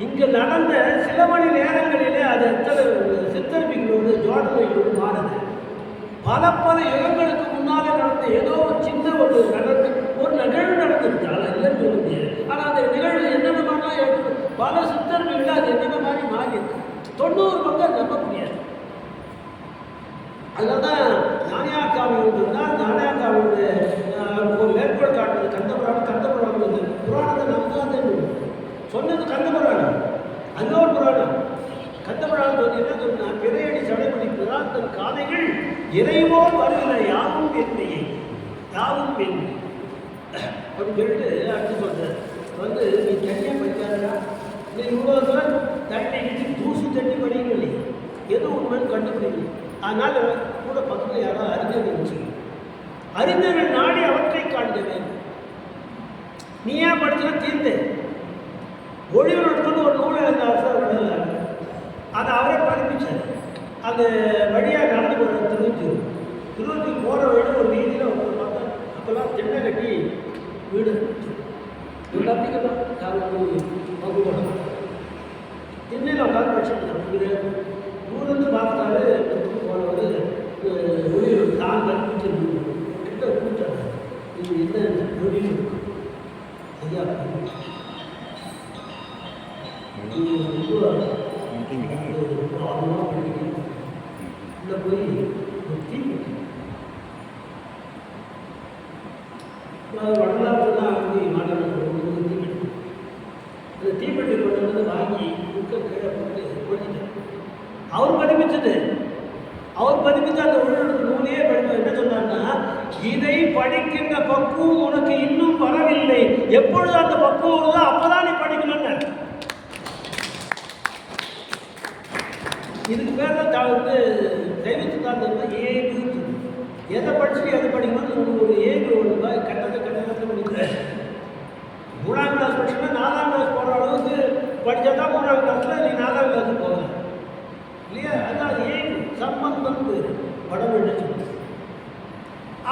இங்கே நடந்த சில மணி நேரங்களிலே அது எத்தனை சித்தரிப்புகளோடு ஜோடனைகளோடு மாறுது. பல யுகங்களுக்கு முன்னாலே நடந்த ஏதோ ஒரு சின்ன ஒரு நிகழ்வு நடந்துருக்கு, அதை இல்லைன்னு சொல்ல முடியாது. ஆனால் அந்த நிகழ்வு என்னென்ன மாதிரிலாம் பல சித்தரிப்புகள் அது என்னென்ன மாதிரி மாறி இருக்கு. 90% நம்ப முடியாது. அதில் தான் ஞானியாக்காவை இருந்தால் ஞானியாக்காவுடைய ஒரு மேற்கோள் காட்டுறது கந்தபுராணம் புராணத்தை நம்ம தான் சொன்னது கந்தபுராணம். அது ஒரு புராணம். கந்தபுராணம் வந்து என்ன சொன்னா, பிறையடி சடைபிடிப்பதால் தன் காதைகள் இறைவோ வருகிற யாவும் என்னையே யாவும் பெண் அப்படின்னு சொல்லிட்டு அடுத்து சொல்கிறேன். வந்து நீ தண்ணியை படிக்காதா, நீ இவ்வளோ தூரம் தண்ணி தூசு தண்ணி படிக்கவில்லை, எதுவும் உண்மைன்னு கண்டுபிடிக்கல. அதனால் கூட பக்கத்தில் யாராவது அறிஞர்கள் இருந்துச்சு, அறிஞர்கள் நாடி அவற்றை காண்க வேண்டும். நீ ஏன் படிச்சுன்னா தீர்ந்து ஒளிவு நடத்துன்னு ஒரு நூலை அந்த அரசாங்க அதை அவரே பதிப்பிச்சார். அந்த வழியாக நடந்து போகிற திருவத்தி போகிற வழியில் ஒரு வீதியில் வந்து பார்த்தா அப்போல்லாம் தென்னை கட்டி வீடு எல்லாத்தையும் யாரும் பங்கு போடணும். தென்னையில் உட்காந்து படிச்சுட்டு ஊர்லேருந்து பார்த்தாலே போனவர் ஒளிவு தான் கற்பிச்சு கிட்ட கூட்டாங்க. இது என்ன ஒளிவு ஐயா உள்ள போய் தீப்பெட்டி வடநாட்டுலாம் வந்து மாநிலம் தீப்பெட்டி அந்த தீப்பெட்டி கொண்டு வந்து வாங்கி புக்கை கீழே போட்டு கொடுத்துட்டார். அவர் பதிப்பிச்சது, அவர் பதிப்பித்த அந்த உள்ளுடைய நூலையே படிப்பு என்ன சொன்னார்னா, இதை படிக்கின்ற பக்குவம் உனக்கு இன்னும் வரவில்லை, எப்பொழுது அந்த பக்குவம் வருதோ அப்போதான் நீ படிக்கணும்னு. இதுக்கு பேர் தான் வந்து தெய்வத்துக்காக ஏகு, எதை படிச்சுட்டு எதை படிக்கணும்னு ஒரு ஏகு ஒன்று கட்டத்தை படிக்கிறேன். 3ஆம் கிளாஸ் படிச்சுன்னா 4ஆம் கிளாஸ் போகிற அளவுக்கு படித்தா தான் 3ஆம் கிளாஸில் நீ 4ஆம் கிளாஸுக்கு போகலாம் இல்லையா. அதான் ஏகு சம்பந்தம் வடமொழி.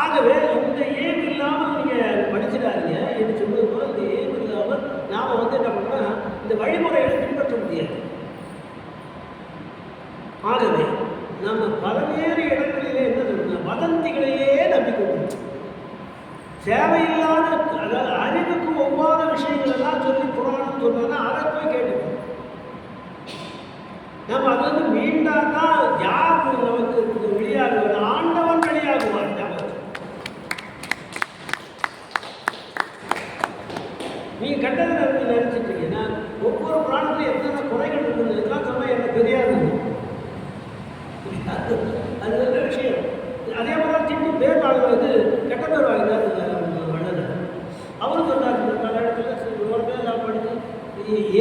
ஆகவே இந்த ஏகு இல்லாமல் நீங்கள் படிச்சிடாதீங்க என்று சொல்வது போல் இந்த ஏகு இல்லாமல் நாம் வந்து என்ன பண்ணால் இந்த வழிமுறைகளை பின்பற்ற முடியாது. ஆகவே நம்ம பல்வேறு இடங்களிலே என்ன சொல்லுங்க, வதந்திகளையே நம்பிக்கொண்டு தேவையில்லாத, அதாவது அறிவுக்கு ஒவ்வாத விஷயங்கள் எல்லாம் சொல்லி புராணம் சொன்னா அதை போய் கேட்டுக்கணும். நம்ம அது வந்து மீண்டா தான் யார் நமக்கு வெளியாகுவார், ஆண்டவன் வெளியாகுவார். நீங்கள் கட்டதை நினைச்சிட்டீங்கன்னா ஒவ்வொரு புராணத்திலும் எத்தனை குறைகள் இருக்குது இதெல்லாம் சொன்னால் எனக்கு தெரியாது. அது ஒரு விஷயம். அதே மாதிரி திட்டி பேர் வாங்குறது கெட்ட பேர் வாங்கினார் வள்ளல். அவரும் சொன்னார் பல இடத்துல ஒரு பேர் நான் படித்து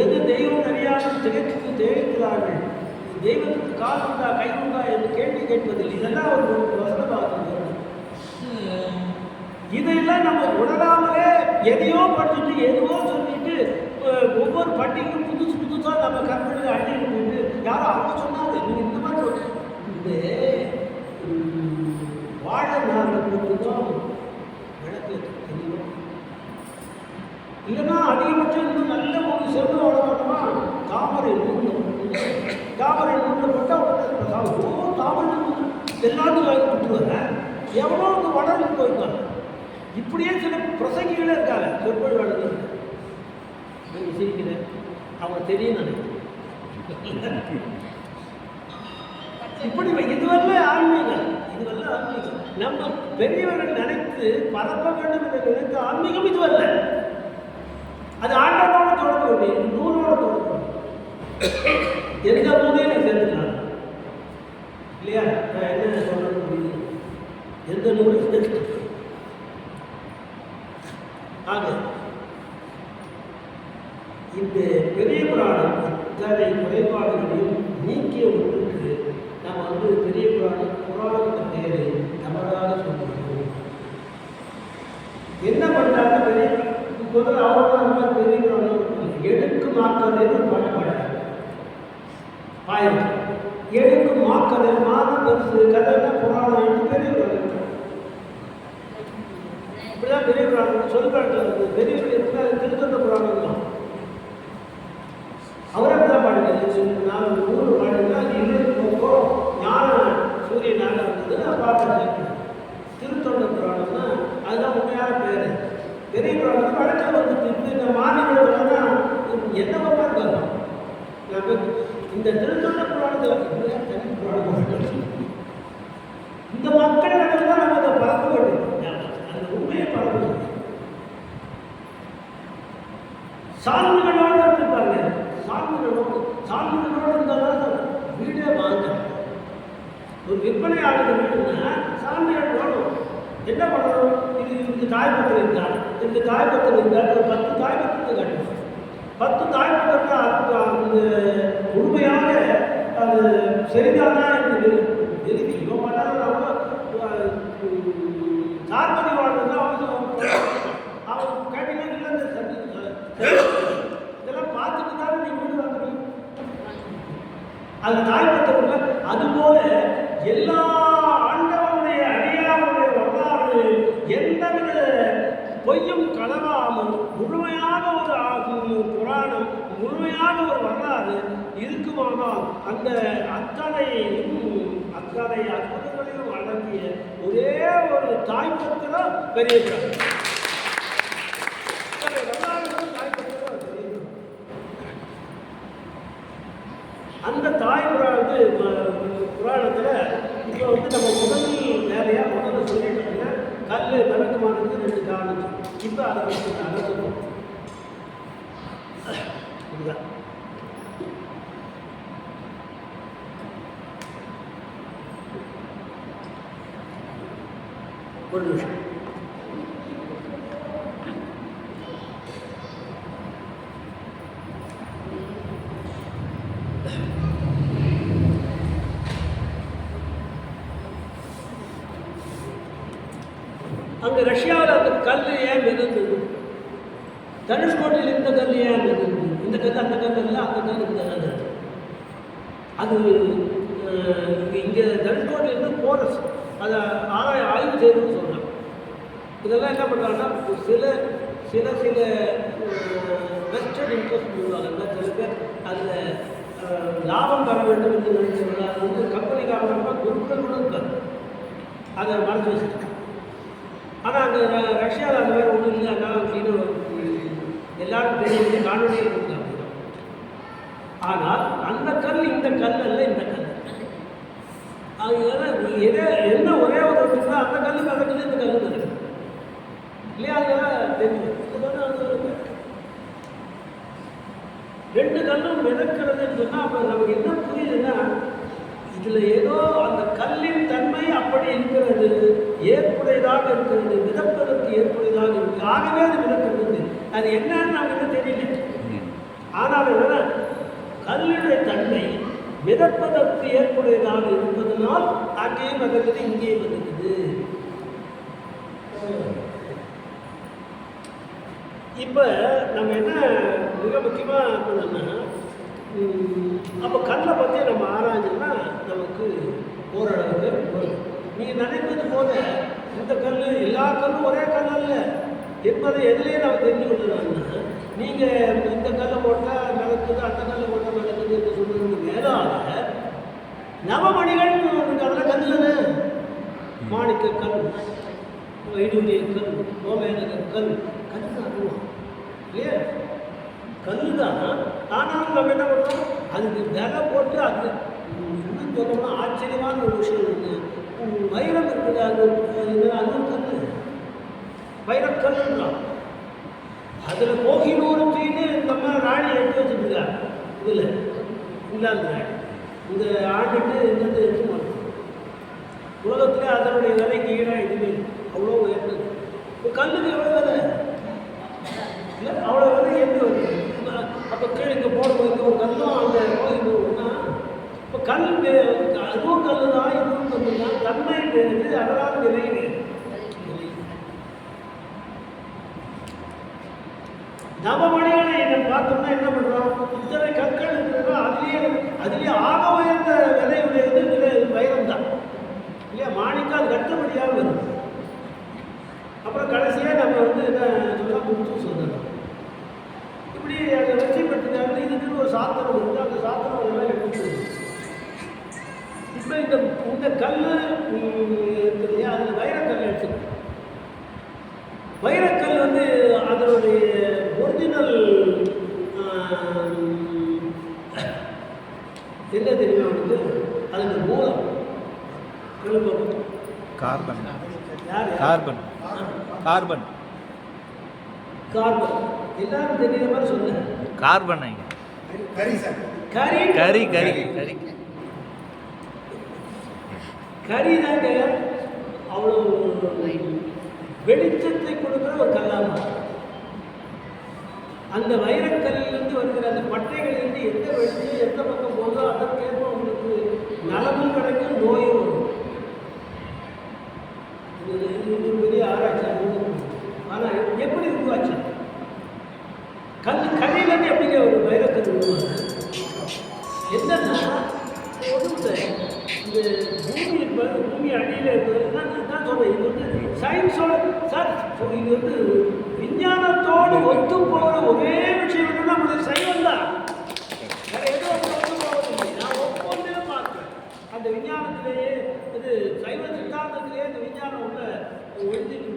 எது தெய்வம் அறியாமல் திகைக்கிறார்கள், தெய்வத்துக்கு கால் உண்டா கை உண்டா என்று கேள்வி கேட்பதில்லை. இதெல்லாம் ஒரு வசன பார்த்து இதையெல்லாம் நம்ம உணராமலே எதையோ படிச்சுட்டு எதுவோ சொல்லிட்டு ஒவ்வொரு பட்டியலும் புதுசாக நம்ம கற்பனை அடிட்டு போயிட்டு யாரும் அவங்க சொன்னாங்க நீங்கள் இந்த மாதிரி இந்த வாழை நாளில் போட்டுதான் விளக்கு தெரியும். இல்லைன்னா அதிகபட்சம் இன்னும் நல்ல ஒரு செல்வ வளரணுமா தாமரை நூலில் போட்டால் தாமரை எல்லாத்துக்கும் வாங்கி கொடுத்துருவாங்க. எவ்வளோ அந்த வளர்ந்து போயிருக்காங்க. இப்படியே சில பிரசங்கிகளே இருக்காங்க, சொற்பொழி வளர்ந்து சிரிக்கிறேன் அவங்க தெரியும் நினைக்கிறேன். இப்படி இதுவெல்லாம் ஆன்மீகம், இதுவெல்லாம் ஆன்மீகம். நம்ம பெரியவர்கள் நினைத்து பரப்ப வேண்டும் என்று நினைத்த ஆன்மீகம் இதுவல்ல. அது ஆண்டவனோட தொடர்பு வேண்டிய நூலோட தொடர்பு. எந்த நூலையும் நீ சேர்த்துக்கலாம் இல்லையா. நான் என்ன சொல்றது புரியுது, எந்த நூலையும் சேர்த்துக்கலாம். ஆக இந்த பெரிய புராணம் இத்தனை குறைபாடுகளையும் நீக்கிய ஒன்றுக்கு நம்ம வந்து பெரிய புராணத்தை பேர் தவறாக சொல்லுவோம். என்ன பண்ணுறாங்க பெரிய முதல்ல அவங்க நம்ம பெரிய புராணம் எடுக்கு மாக்கதைன்னு பண்ணப்படாது. ஆயிரம் எடுக்கு மாக்கதை மாதம் பெருசு கதைன்னா புராணம் பெரிய புராணம். இப்படிதான் பெரிய புராணம் சொல்லிப்பாட்டில் வந்து பெரிய திருத்தொண்ட புராணம் தான். அவரை தான் பாடுங்க. நான் 100 பாடுங்கன்னா அது ஞான சூரிய நாள் இருந்தது. நான் பார்த்து திருத்தொண்ட புராணம்னா அதுதான் உண்மையான பேர். பெரிய புராணம் வழக்கில் வந்து இந்த மாநிலங்கள்னா என்னவா இருக்காங்க. இந்த திருத்தொண்ட புராணத்தில் தனி புராணம் இந்த மக்கள் நடந்து தான் நம்ம அதை பரப்ப வேண்டும். அந்த உண்மையை பரப்ப வேண்டும். சான்றுகளோடு இருப்பாங்க. சான்றுகளோடு இருந்தாலும் வீடே வாங்க. ஒரு விற்பனை ஆளுங்க வீடுன்னா சான்றுகள் வேணும். என்ன பண்ணணும்? இது தாய்ப்பத்திரம் இருந்தால் இந்த தாய்ப்பத்திரம் இருந்தால் ஒரு 10 தாய்ப்பத்திரத்தை கட்டணும். 10 தாய்ப்பத்திரத்தை அந்த உண்மையாக அது சரிதானா என்று தெரிவிக்கும். பண்ணாலும் சார்பதி வாழ்ந்தா அவன் கேட்டீங்கன்னா இதெல்லாம் பார்த்துட்டு தானே நீ வீடு வாங்குறீங்க. அது தாய்ப்பத்திரம். அதுபோல எல்லா ஆண்டவனுடைய அடியாருடைய வரலாறு எந்தவித பொய்யும் கலவாமல் முழுமையாக ஒரு புராணம் முழுமையாக ஒரு வரலாறு இருக்குமானால் அந்த அத்தனை அற்புதங்களையும் அடங்கிய ஒரே ஒரு தாய்ப்பத்திரம் பெரிய அந்த தாய் புராணத்தில் இப்போ வந்து நம்ம முதல் வேலையாக முதல்ல சொல்லிட்டோம்னா கல் விளக்கமானது 2 காரணம். இப்போ அதை வச்சு அகற்றணும். இதுதான் ஒரு நிமிஷம். அங்கே ரஷ்யாவில் அந்த கல் ஏன் மிதந்தது? தனுஷ்கோட்டையில் இந்த கல் ஏன் மிதந்தது? இந்த கல் அந்த கல் இல்லை, அந்த கல் இந்த கல். அது இங்கே தனுஷ்கோட்டையிலேருந்து போரஸ் அதை ஆய்வு செய்யணும்னு சொன்னாங்க. இதெல்லாம் என்ன பண்ணுறாங்கன்னா சில வெஸ்டர்ன் இன்ட்ரெஸ்ட் சொல்லுவாங்க. சில பேர் அதில் லாபம் பெற வேண்டும் என்று நினைச்சவங்க அது வந்து கம்பெனிக்காக குருக்களுடன் இருக்காது. அதை மறைச்சு வச்சுருக்காங்க. ஆனால் அங்கே ரஷ்யாவில் அந்த மாதிரி ஒன்றும் இல்லை. அதனால் எல்லாரும் பெரிய காணொலியை கொடுத்தாங்க. ஆனால் அந்த கல் இந்த கல் அல்ல, இந்த கல். அதனால என்ன ஒரே ஒரு விஷயம் அந்த கல் கலக்குது, இந்த கல் கலக்குது இல்லையா? அதெல்லாம் தெரியும். ரெண்டு கல்லும் மிதக்கிறதுன்னு சொன்னால் அப்போ நமக்கு என்ன புரியுதுன்னா இதில் ஏதோ அந்த கல்லின் தன்மை அப்படி இருக்கிறது, ஏற்புடையதாக இருக்கிறது, மிதப்பதற்கு ஏற்புடையதாக இருக்குது. ஆகவே அது மிதக்கிறது. அது என்னன்னு நமக்கு தெரியல. ஆனால் என்னன்னா கல்லுடைய தன்மை மிதப்பதற்கு ஏற்புடையதாக இருப்பதனால் அங்கேயும் மிதக்குது, இங்கேயும் மிதக்குது. இப்போ நம்ம என்ன மிக முக்கியமாக இருக்கணும்னா அப்போ கல்லை பற்றி நம்ம ஆராய்ஞ்சோம்னா நமக்கு ஓரளவுக்கு வரும். நீங்கள் நினைப்பது போல இந்த கல் எல்லா கல்லும் ஒரே கல் அல்ல என்பதை எதுலேயே நம்ம தெரிஞ்சு கொள்ளலாம்னா நீங்கள் இந்த கல்லை போட்டால் நடக்குது, அந்த கல்லை போட்டால் நடக்குது என்று சொல்கிறது மேலாக நவமணிகள் அதெல்லாம் கல் தானே. மாணிக்க கல், வைடூரிய கல், கோமேதக கல், கல் தான் இல்லையா? கல் தான். ஆனாலும் நம்ம என்ன பண்ணுறோம், அதுக்கு விலை போட்டு அது இன்னும் சொல்லணும்னா ஆச்சரியமான ஒரு விஷயம் இருக்குது. வைரம் இருக்குது, அது அதுவும் கல், வைரக்கல்லுன்றான். அதில் கோகினூரத்தின்னு நம்ம ராணி எடுத்து வச்சுருக்கா. இதில் இல்லாத ராணி இந்த ஆண்டுட்டு இருந்து எடுத்து மாட்டோம். உலகத்தில் அதனுடைய விலைக்கு ஈடாக இதுவே அவ்வளோ உயர்ந்தது. இப்போ கல்லுக்கு எவ்வளோ விலை இல்லை, அவ்வளோ விலை ஏற்று வருது. அப்போ கீழே இங்கே போடும்போது ஒரு கல்லும் அந்த கோயில் ஒன்றா இப்போ கல் அதுவும் கல்லு தான், இதுவும் கல்லு தான். தன்மை வேறு, அதனால் நிலை வேறு. நவமணிகளை என்ன பார்த்தோம்னா என்ன பண்ணுறோம்? இத்தனை கற்கள் இருக்கிறதோ அதுலேயே ஆக உயர்ந்த விலையுடையது வைரம் தான் இல்லையா? மாணிக்கம் அது கட்டுப்படியாக வரும். அப்புறம் கடைசியாக நம்ம என்ன சொல்லலாம், முத்து சொல்லலாம். இப்படி அதை வெற்றி பெற்றுக்காங்க. இதுக்குன்னு ஒரு சாத்திரம் இருக்குது. அந்த சாத்திரம் எல்லாம் எடுத்து இப்போ இந்த கல் இருக்குது இல்லையா? அதில் வைரக்கல் எடுத்துக்கணும். வைரக்கல் அதனுடைய ஒரிஜினல் என்ன தெரியுமா வந்து அதுக்கு மூலம் கார்பன். யார்? கார்பன். கார்பன். கார்பன். எல்லாரும் தெரியுற மாதிரி சொன்னேன். கார்பன். கரி கரி கரி கரி கரி தாங்க அவ்வளோ வெளிச்சத்தை கொடுக்குற ஒரு கல்லாமா. அந்த வைரக்கல்லிலிருந்து வருகிற அந்த பட்டைகளிலிருந்து எந்த வெளிச்சம் எந்த பக்கம் போதோ அதற்கேற்ப உங்களுக்கு நலமும் கிடைக்கும், நோயும் வரும். இது பெரிய ஆராய்ச்சி. ஆனால் எப்படி உருவாச்சு? கல்லிலேருந்து எப்படிங்க ஒரு வைரக்கல் உருவாச்சு? என்னன்னா இந்த பூமி அடியில் இருக்கிறது தான் சொல்கிறேன். இது சயின்ஸோட சார், இது விஞ்ஞானத்தோடு ஒத்து போகிற ஒரே விஷயம் நம்மளுடைய சைவம் தான். வேறு எதுவும் ஒத்து போவதில்லை. நான் ஒவ்வொன்றே பார்க்குறேன். அந்த விஞ்ஞானத்திலேயே சைவ சித்தாந்தத்திலேயே அந்த விஞ்ஞானம் ஒழிஞ்சிட்டு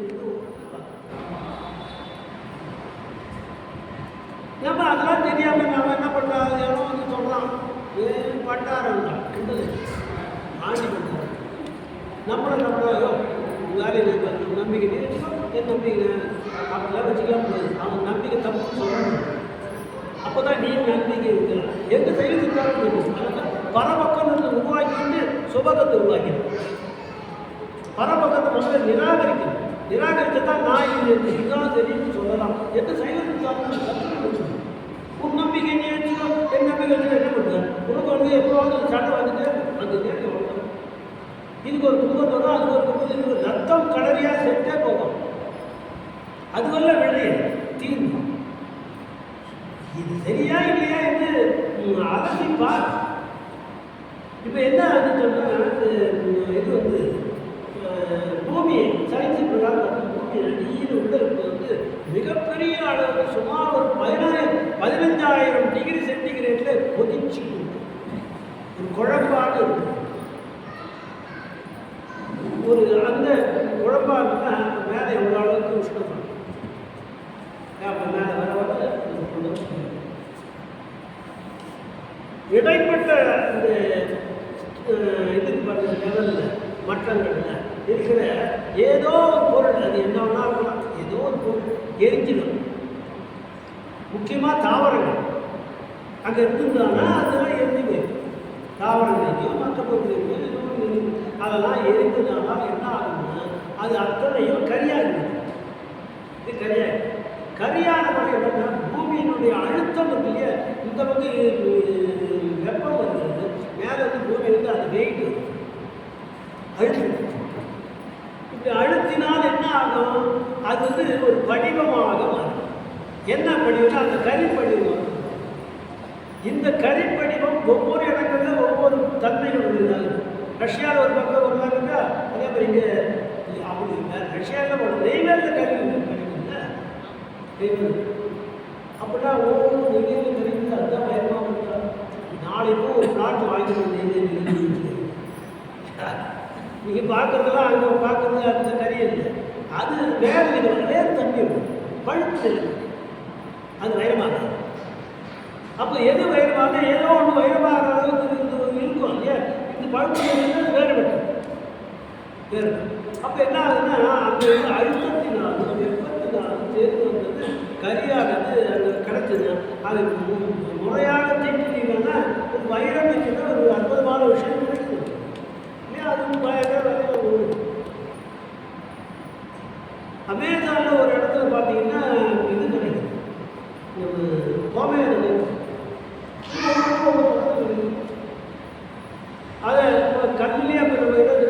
நம்ம அதெல்லாம் தெரியாமல் நம்ம என்ன பண்ணுறோம்? எவ்வளோ சொல்லலாம் பண்டாரம் தான் ஆண்டி பண்ணுறாங்க. நம்மளை வேலையில் நம்பிக்கை வச்சுக்கோ, என் நம்பிக்கை அப்படிலாம் வச்சுக்கலாம் முடியாது. அவன் நம்பிக்கை தப்புன்னு சொல்லணும். அப்போ தான் நீ நம்பிக்கை வைக்கலாம். எந்த சைடு சித்தாந்தம் பரபக்கம் உருவாக்கிட்டு சுபகத்தை உருவாக்கணும். பரபக்கத்தை முதல்ல நிராகரிக்கணும். நிராகரித்து தான் நான் இதுதான் தெரியும்னு சொல்லலாம். எந்த சைடு சித்தாந்தம் உன் நம்பிக்கை நீ வச்சுக்கோ, என் நம்பிக்கை வச்சு என்ன பண்ணுவேன்? உனக்கு எப்போவாவது சண்டை வந்துட்டு அந்த நேரத்தில் வளர்க்கணும். இதுக்கு ஒரு துன்பம் வரும், அதுக்கு ஒரு துன்பம், இதுக்கு ஒரு ரத்தம் கடலையாக செட்டே போகும். அதுவெல்லாம் வெளியே தீர்வு. இது சரியா இல்லையா என்று அலசி பார். இப்போ என்ன ஆகுதுன்னு சொன்னால் இது பூமி சயின்ஸு பிரகாரம் பூமி நீர் உள்ள மிகப்பெரிய அளவு சுமார் ஒரு 15,000 டிகிரி சென்டிகிரேட்டில் கொதிச்சு ஒரு குழம்பாடு இருக்கு. ஒரு அந்த குழம்பாடுனா மேலே எவ்வளோ அளவுக்கு உஷ்ணம் மேலே வர வர இடைப்பட்ட இந்த இதுக்கு பாருங்க லெவலில் மட்டங்களில் இருக்கிற ஏதோ ஒரு பொருள், அது என்ன வேணா இருக்கலாம், ஏதோ ஒரு பொருள் எரிஞ்சிடும். முக்கியமாக தாவரங்கள் அங்கே இருந்ததுன்னா அதெல்லாம் எரிஞ்சு போயிடும். தாவரங்களையோ மற்ற பொருட்களையோ அதெல்லாம் எரிந்ததுனால என்ன ஆகுதுன்னா அது அத்தனையும் கரியாகுது. இது கரியாகுது. கரியான முறை என்னன்னா பூமியினுடைய அழுத்தம் இருக்கு இல்லையா? இந்த வெப்பம் வருகிறது, மேலே பூமியிலிருந்து அது வெயிட் அழுத்தம். இப்படி அழுத்தினால் என்ன ஆகும்? அது ஒரு படிவமாக மாறும். என்ன படிவம்னா அந்த கரிப்படிவம். இந்த கரிப்படிவம் ஒவ்வொரு இடங்களில் ஒவ்வொரு தன்மைகள் உள்ளது. ரஷ்யாவில் ஒரு பக்கம் ஒரு மாதிரி இருக்கா, அதே மாதிரி இங்கே அப்படி ரஷ்யாவில் ஒரு நெய்வேலியில் கறி கிடைக்குதுல்ல, நெய்வேலி அப்படின்னா ஒவ்வொரு நெய்வேலியில் கிடைக்குது. அதுதான் பயமாக இருக்கா. நாளைக்கும் ஒரு பிளாட் வாங்கிக்கணும் நெய்வேலி. நீங்கள் பார்க்குறதெல்லாம் அங்கே பார்க்குறது அந்த கறி இல்லை. அது வேறு வேறு தண்ணி பழுப்பு இருக்குது, அது வைரமாக. அப்போ எது வைரமாக? ஏதோ ஒன்று வைரமாக அளவுக்கு இருக்கும் இல்லையா? இந்த பழுப்பு வேறுபட்டு வேறு. அப்போ என்ன ஆகுதுன்னா அந்த அழுத்தத்தினாலும் வெப்பத்தினாலும் சேர்ந்து வந்தது கரியானது அது கிடச்சிது. அது முறையாக தீட்டினீங்கன்னா ஒரு வைரம் வைக்கிற ஒரு அற்புதமான விஷயம் கிடைக்குது இல்லையா? அது பயங்கர விலையில் ஓடுது. அமேசானில் ஒரு இடத்துல பார்த்தீங்கன்னா இது கிடைக்குது, ஒரு கோமேதம். அதை கல்லிலே அப்போ நம்ம என்ன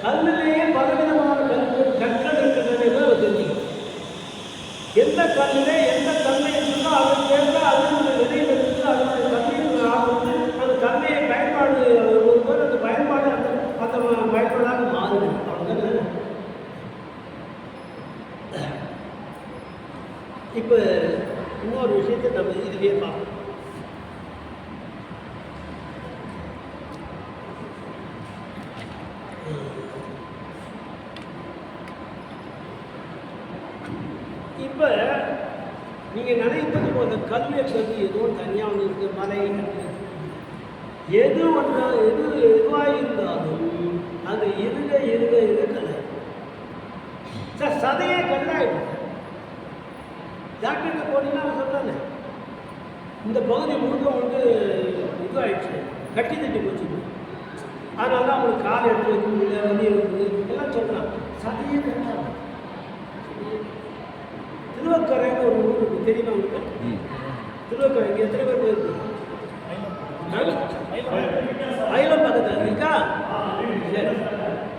கல்லிலேயே பலவிதமான கற்கள் இருக்கிறது தெரிஞ்சுக்கணும். எந்த கல்லிலே எந்த தன்மை இருக்குதோ அதற்கு ஏற்ப அதனுடைய விதையில் இருந்து அதனுடைய தன்மையில் ஆகுது. அந்த தன்மையை பயன்பாடு ஒருவர் அந்த பயன்பாடு அந்த அந்த பயன்பாடாக மாறுது. அவ்வளோதானே. இப்போ இன்னொரு விஷயத்தை நம்ம இதுலேயே பார்க்கணும். இப்போ நீங்கள் நினைப்பது போல கல் என்பது எதுவும் தனியாக ஒன்று இருக்குது, மலை எதுவாக இருந்தாலும் அது இருக்கலை. சார் சதையே கல்லாயிடுது. டாக்டருக்கு போனீங்கன்னா அவன் சொல்கிறாங்க இந்த பகுதி முழுக்க இதுவாகிடுச்சு, கட்டி தட்டி போச்சு, அதனால தான் அவங்களுக்கு கால் எடுத்து வைக்க முடியல, வலி இருக்குது எல்லாம் சொல்கிறான். சதையே கல்லாது. திருவக்கரைன்னு ஒரு ஊர் இருக்குது, தெரியுமா உங்களுக்கு? திருவக்கரை இங்கே எத்தனை பேர் போயிருக்கு? அயலம் பக்கத்தில் இருக்கா? சரி.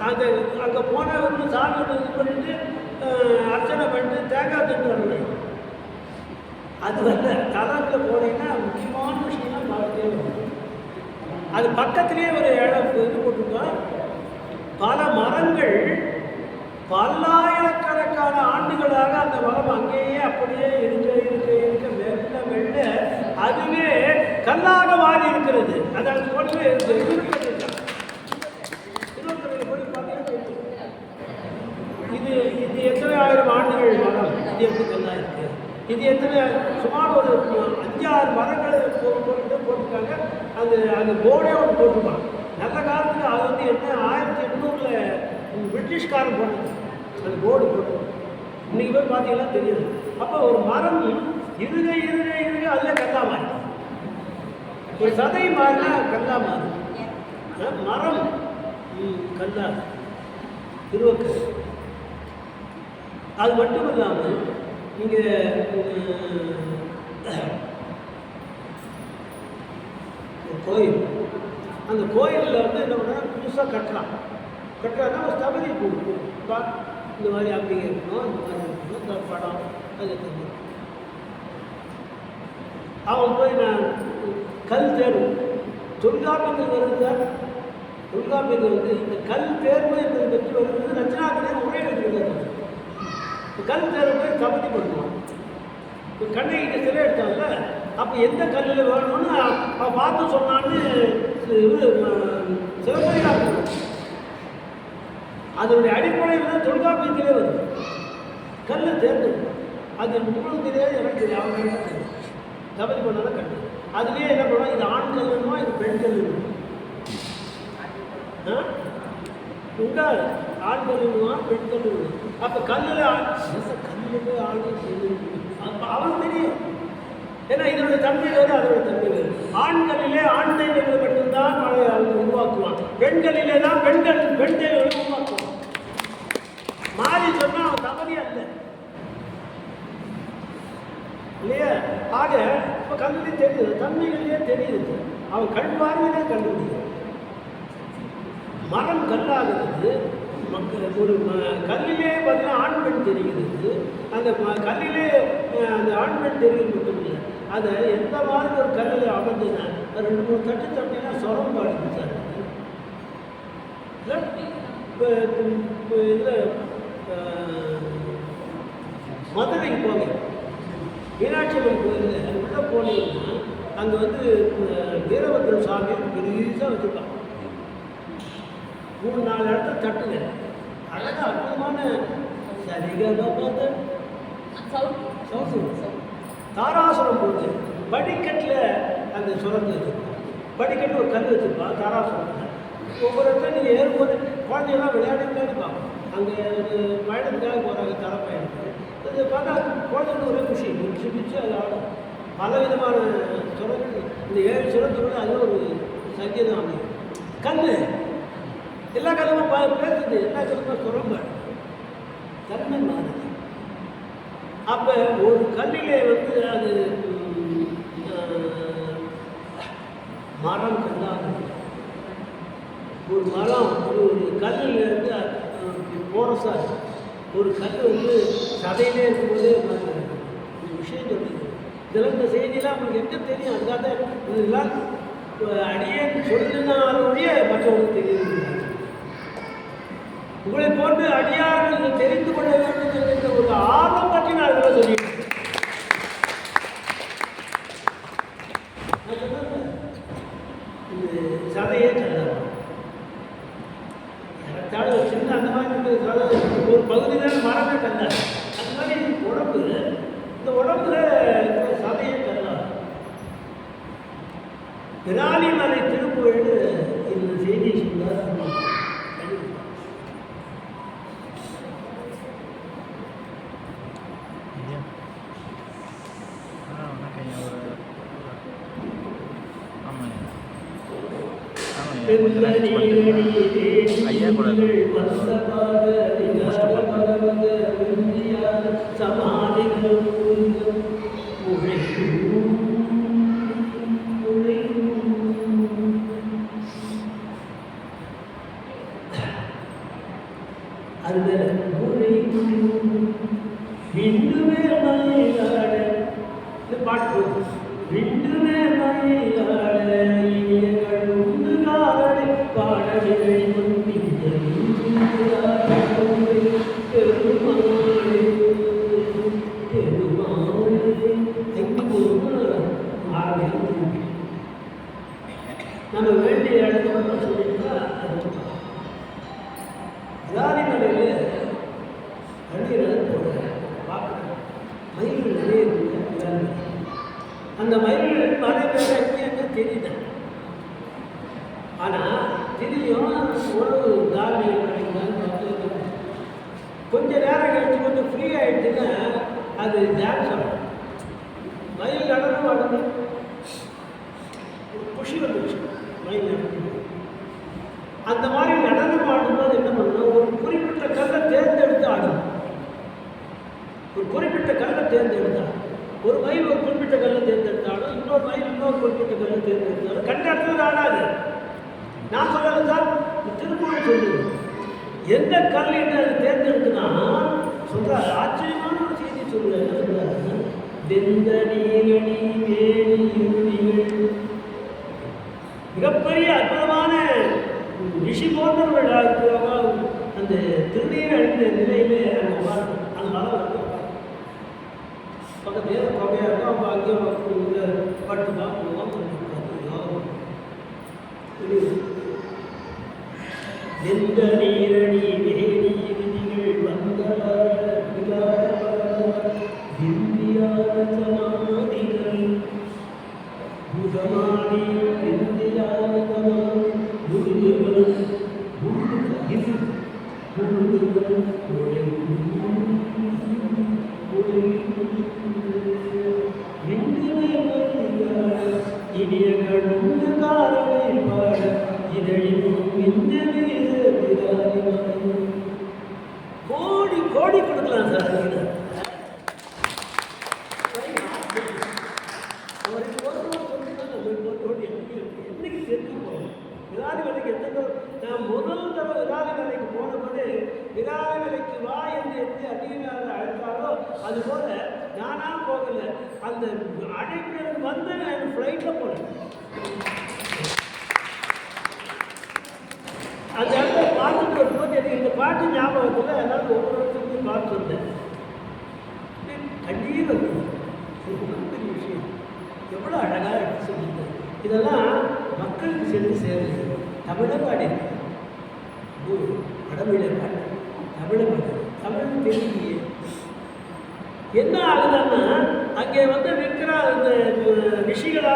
அந்த அங்கே போனவங்க சாமி இது பண்ணிட்டு அர்ச்சனை பண்ணிட்டு தேங்காய் தட்டு வரணும். அது வந்து தலத்தில் போனீங்கன்னா முக்கியமான விஷயம்லாம் பார்த்துட்டே வரும். அது பக்கத்துலேயே ஒரு இடம் இது போட்டிருக்கோம். பல மரங்கள் பல்லாயிரக்கணக்கான ஆண்டுகளாக அந்த மரம் அங்கேயே அப்படியே இருக்க மெல்ல அதுவே கல்லாக மாறி இருக்கிறது. அதாவது போட்டு இது எத்தனை ஆயிரம் ஆண்டுகள் மரம், இது எப்படி கல்லா இருக்கு? இது எத்தனை சுமார் ஒரு 5-6 மரங்களை போட்டிருக்காங்க. அந்த போர்டே ஒன்று போட்டிருப்பாங்க. நல்ல காலத்தில் அது வந்து என்ன 1800 பிரிட்டிஷ்காரன் போட்டது அந்த போர்டு போட்டு. இன்னைக்கு போய் பார்த்தீங்கன்னா தெரியுது. அப்போ ஒரு மரம் இருக அதில் கல்லா மாறி, ஒரு சதை மாறினா கல்லா மாறி, மரம் கல்லா திருவக்கரை. அது மட்டும் இல்லாமல் இங்கே கோயில், அந்த கோயிலில் வந்து என்ன பண்ணா புதுசாக கட்டுறாங்கன்னா ஒரு தகுதி கொடுப்பா. இந்த மாதிரி அப்படிங்க இருக்கணும், இந்த மாதிரி இருக்கணும், படம் அது தெரியும். அவன் போய் நான் கல் தேர்வு தொல்காப்பியத்தில் வருது. தொல்காப்பியத்தில் வந்து இந்த கல் தேர்வு என்பது பற்றி வருது. ரச்சனாக்களே உரை எடுத்துக்கிறது. கல் தேர்வு போய் தகுதி பண்ணுவான். இப்போ கண்ணகிட்ட சிலை எடுத்தாங்கல்ல, அப்போ எந்த கல்லில் வேணும்னு அவன் பார்த்து சொன்னான்னு சிவபெருமான் அதனுடைய அடிப்படையில் தான் தொல்காப்பியத்திலே வருது. கல்லை தேர்ந்து அது உங்களுக்கு தெரியாது, எனக்கு தெரியாது, அவங்க தகுதி பண்ணாதான் கல். அதுலேயே என்ன பண்ணுவோம், இது ஆண் கல்லுமா இது பெண் கல்லுமா? உண்டாது ஆண் கல்லுமா பெண் கல்லு. அப்போ கல்லில் ஆண் அப்போ அவனுக்கு தெரியும். ஏன்னா இதனுடைய தன்மை வேறு, அதனுடைய தன்மை வேறு. ஆண்களிலே ஆண் தெய்வங்களை மட்டும்தான் அவங்க உருவாக்குவான். பெண்களிலே தான் பெண் தெய்வங்களை உருவாக்குவான். மாறி சொன்னால் அவன் தவறி அல்ல இல்லையா? ஆக இப்போ கல்விலே தெரியுது, தன்மைகளிலே தெரியுது. அவன் கண் பார்வையிலே கண்டுபிடிக்கும். மரம் கல்லாகிறது. ஒரு கல்லிலே பார்த்தீங்கன்னா ஆண் பெண் தெரிகிறது. அந்த கல்லிலே அந்த ஆண் பெண் தெரிகிறது மட்டும் இல்லை, அதை எந்த மாதிரி ஒரு கல்லில் அமைஞ்சுன்னா 2-3 தட்டு தட்டினா சொரம் பாடுது சார். இப்போ இதில் மதுரைக்கு போங்க, மீனாட்சி அம்மன் கோயில் அது உள்ள போனீங்கன்னா அங்கே வந்து வீரபத்ர சாமி பெருசாக வச்சுருப்பாங்க. 3-4 இடத்துல தட்டுங்க, அழகாக அற்புதமான சரிகமாக தாராசுரம் போகுது. படிக்கட்டில் அந்த சுரந்து வச்சுருப்பான். படிக்கட்டில் ஒரு கல் வச்சுருப்பான் தாராசுரம். ஒவ்வொரு இடத்துல நீங்கள் ஏறும்போது குழந்தைங்களாம் விளையாடி பார்ப்போம். அங்கே ஒரு பயணத்துக்காக போகிறாங்க, தலை பயணத்துக்கு. அது பார்த்தா குழந்தைங்க ஒரே குஷி பிடிச்சி அது ஆடும். பலவிதமான சுரங்கள், இந்த 7 சுரத்துக்குள்ள அது ஒரு சங்கீதம் அமையும். கல் எல்லா கல்லுமே பேசுது, எல்லா கல்லுமே சுரம்ப தன்மை மாறுது. அப்போ ஒரு கல்லிலே வந்து அது மரம் கல்லாது. ஒரு மரம் ஒரு கல்லில் இருந்து போரஸாக ஒரு கல் வந்து சதையிலே இருக்கும்போதே ஒரு விஷயம் சொல்லுது. இதெல்லாம் இந்த செய்தியெல்லாம் உங்களுக்கு எங்கே தெரியும்? அதுக்காக இதெல்லாம் அடியே சொல்லினாலுடைய மற்றவங்களுக்கு தெரியுது. உங்களை போன்று அடியார்கள் இதை தெரிந்து கொள்ள வேண்டும் என்ற ஒரு ஆர்வம் பற்றி நான் இதெல்லாம் சொல்லியிருக்கேன். இது சதையே கல்லாது. ஏறத்தாழ ஒரு சின்ன அந்த மாதிரி ஒரு பகுதி தான் மரமே கல்லாது. அது மாதிரி உடம்பு, இந்த உடம்புல சதையே கல்லாது. விராலிமலை திருப்புகழ் இந்த செய்தியை சொன்னார். ஐயா கூட பாட்டு விண்டுமே மயிலாட இனியங்கள் உண்டு காவடி பாடவில்லை நம்ம வேண்டிய இடத்துல சொல்லிட்டா விராலிமலையில் தண்ணீர் போட பார்க்கணும். மயில்கள் நிறைய இருக்குங்க. அந்த மயில்கள் மழை பேர் அங்கே தெரியுது. ஆனால் தெரியும் ஒரு தார்மீகம் கிடைக்கும். கொஞ்ச நேரம் கழிச்சு கொஞ்சம் ஃப்ரீ ஆகிடுச்சுன்னா அது டான்ஸ் ஆகும். மயில் நடனம் ஆடுது. குஷி வந்துச்சு மயில். அந்த மாதிரி நடனம் ஆடும்போது என்ன பண்ணணும்? ஒரு குறிப்பிட்ட கல்லை தேர்ந்தெடுத்து ஆடணும். ஒரு குறிப்பிட்ட கல்லை தேர்ந்தெடுத்தாலும் ஒரு மயில் ஒரு குறிப்பிட்ட கல்லை தேர்ந்தெடுத்தாலும் இன்னொரு மயில் இன்னொரு குறிப்பிட்ட கல்லை தேர்ந்தெடுத்தாலும் கண்ட இடத்துல ஆடாது. நான் சொல்லலை சார், திருக்குறள் சொல்லுது. எந்த கல் என்று அது தேர்ந்தெடுக்குன்னா சொல்றாரு. ஆச்சரியமான ஒரு செய்தி சொல்லுறாரு. என்ன சொல்றாரு? வெந்த நீரணி வேணிகள் மிகப்பெரிய அற்புதமான ரிஷி போன்றவர்கள் அந்த திருநீர் அணிந்த நிலையிலே அந்த மரம் இருக்கும். பக்கத்துல தொகையாக இருக்கும். அவங்க அங்கேயும் பட்டு பார்ப்போம். எந்த நீரணி வேணி விதிகள் வந்தார் இந்தியாத சமாதிகள் முகமாடி இந்தியாத முருகுகள் கோடி கோடி கொடுக்கலாம் சார். என்னைக்கு தெரிஞ்சு போகணும் விராலி வேலைக்கு எத்தனை நான் முதல் தடவை விராலி வேலைக்கு போனபோது விராலி வேலைக்கு வா என்று எப்படி அதிகாரி அழைத்தாலோ அதுபோல நானா போகல. அந்த அழைப்பு வந்து நான் ஃப்ளைட்டில் போனேன். அந்த இடத்துல பார்த்துட்டு வரும்போது எனக்கு இந்த பாட்டு ஞாபகத்தில் அதனால் ஒவ்வொரு வருஷத்துக்கும் பார்த்து வந்தேன். கண்ணீர் வந்து பெரிய விஷயம் எவ்வளோ அழகாக எடுத்து சொல்லியிருந்தேன். இதெல்லாம் மக்களுக்கு சென்று சேருது. தமிழை பாடி வடமொழியை பாடு, தமிழை பாடு, தமிழ் தெரியலையே. என்ன ஆகுதுன்னா அங்கே வந்து இருக்கிற அந்த ரிஷிகள்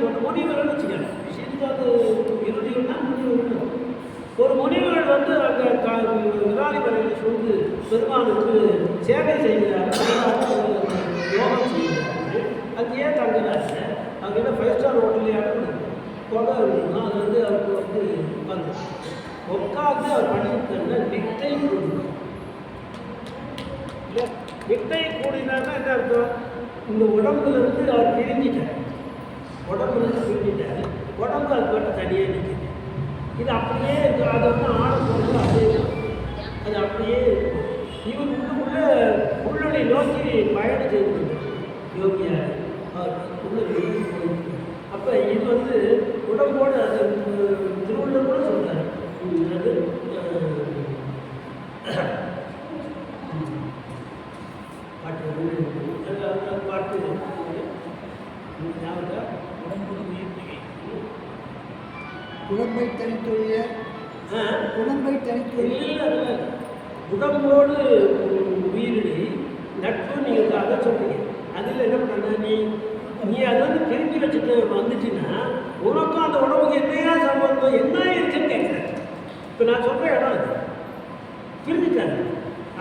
போன்ற முனிவர்கள் வச்சுக்கணும். ரிஷிக்கு அது இறுதிகள்னா முனிவர்கள். ஒரு முனிவர்கள் வந்து அங்கே விராலி மலையில் சொல்லி பெருமானுக்கு சேவை செய்கிறார்கள், யோகம் செய்கிறார்கள். அங்கேயே தங்குறாங்க. அங்கே 5 ஸ்டார் ஹோட்டல்லே கொடை இருக்கணும். அது வந்து அவருக்கு வந்து வந்து உட்காந்து அவர் பண்ணியிருக்காங்க. நிட்டை கூடணும் இல்லை, நிட்டை கூடினார்னா என்ன அர்த்தம்? இந்த உடம்புல இருந்து அவர் பிரிஞ்சிட்டார். உடம்புல இருந்து பிரிஞ்சிட்டார். உடம்பு அது மட்டும் தனியாக நிற்குது. இது அப்படியே இருக்குது. அதை வந்து ஆட போகிறது அப்படியே அது அப்படியே இருக்கும். இவன் உள்ளுக்குள்ளே உள்ளொளி நோக்கி பயணம் செய்து யோகியார் உள்ள போயிட்டு. அப்போ இது வந்து உடம்போடு அது திருவள்ளுவர் கூட சொல்கிறார். அது பாட்டு உடம்பை தனித்தொழிய உடம்பை தனித்தொழில் உடம்போடு உயிரினை நட்பு நீங்கள் அதை சொல்றீங்க. அதில் என்ன பண்ண நீ அதை வந்து பிரிஞ்சு வச்சுட்டு வந்துட்டீங்கன்னா உனக்கும் அந்த உடம்புக்கு என்னையா சம்பந்தம் என்ன இருக்குன்னு கேட்குறேன். இப்போ நான் சொல்கிற இடம் அது பிரிஞ்சுட்டாங்க.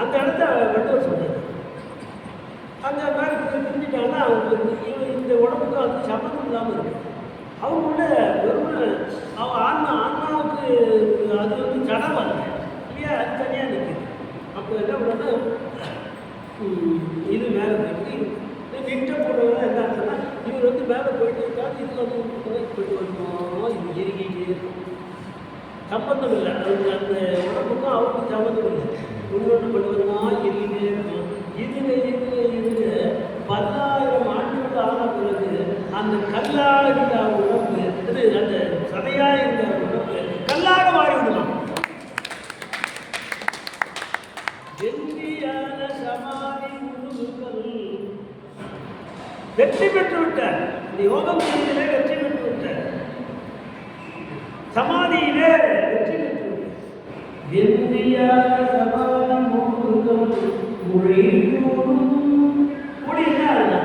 அந்த இடத்த வள்ளுவர் சொல்றாரு. அந்த மாதிரி பிரிஞ்சுட்டாங்கன்னா அவங்களுக்கு இந்த உடம்புக்கு அது சம்பந்தம் இல்லாமல் இருக்கு. அவங்களுள்ள வெறும் அவன் ஆன்மாவுக்கு அது வந்து ஜடம் வரல இல்லையா, அது தனியாக நிற்குது. அப்போ என்ன பண்ணா இது மேலே போயிட்டு நிற்க போடுறவங்க என்ன அர்த்தம்னா இவர் வந்து மேலே போயிட்டு இருக்காது. இது வந்து போயிட்டு வரணும். இது எரிக்கிட்டே இருக்கும். சம்பந்தம் இல்லை. அது அந்த உடம்புக்கும் அவருக்கும் சம்பந்தம் இல்லை. முன்னோட்டு பண்ணுவதுமா எரிக்கிட்டே இருக்கும். இதுல 10,000 ஆண்டுகள் ஆன பிறகு அந்த கல்லாக இருந்த உடம்பு அந்த சதையாக இருந்த உடம்பு கல்லாக மாறிவிடலாம். வெற்றியான சமாதி வெற்றி பெற்று விட்டார். இந்த யோகம் செய்திலே வெற்றி பெற்று விட்டார். சமாதியிலே வெற்றி பெற்று விட்டார். வெற்றியான சமாதி மொழி அதை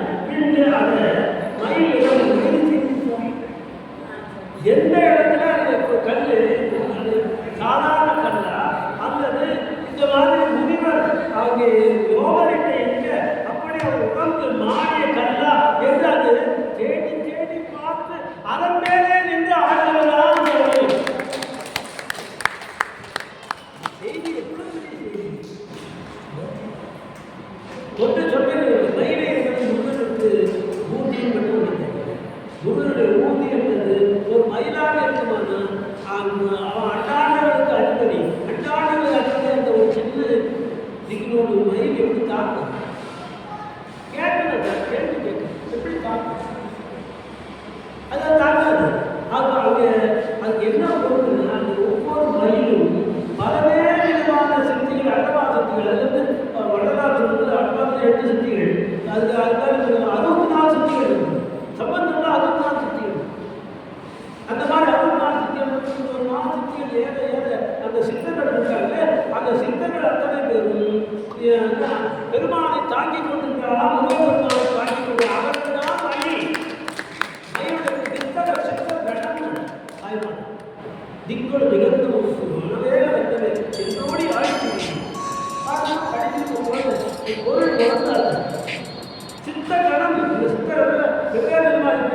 மயிலிடம் எந்த இடத்துல அந்த கல் அது சாதாரண கல்லா அல்லது இந்த மாதிரி முனிவர் அவங்க யோகரிட்ட எங்க அப்படி அவர் உடம்பு மாறிய கல்லா என்று அது தேடி தேடி பார்த்து அதன் மேலே நின்று ஆடுவதுதான் செய்தி. ஒன்று சொல்வது மயிலை என்பது முருகனுக்கு ஊதியம் மட்டும் இல்லை. முருகனுடைய ஊதியம் என்பது ஒரு மயிலாக இருக்குமானால் அவன் அண்டாண்டவனுக்கு அதிபதி. அண்டாண்டவனுக்கு அதிபதி அந்த ஒரு சின்ன திகிலோடு மயில் எப்படி தாக்கும் கேட்கணும். கேள்வி கேட்கணும் எப்படி தாக்கும் அதை தாக்காது. அவங்க அதுக்கு என்ன பொருள்னா அந்த ஒவ்வொரு மயிலும் பலவேறு விதமான சக்திகள் அட்டவா சக்திகள் அல்லது வடலாறு சொல்வது அட்டவாசம் 8 சக்திகள் அதுக்கு 64 சக்திகள் சம்பந்தம் 64 சக்திகள். அந்த மாதிரி 64 சக்திகள் 4 சக்திகள் ஏற ஏற அந்த சித்தர்கள் இருக்காங்க. அந்த சித்தர்கள் அத்தனை பேரும் பெருமானை தாங்கிக் கொண்டிருக்கிறாரா முருகப்பெருமானை தாங்கிக் கொண்டு அவர்கள் தான் வழி. திங்கள் நிகழ்ந்த மனவேக வந்தது என்னோடி ஆழ்ச்சி பொருள் வளர்ந்தார். சித்த கணம் இந்த சித்தர் வெவ்வேறு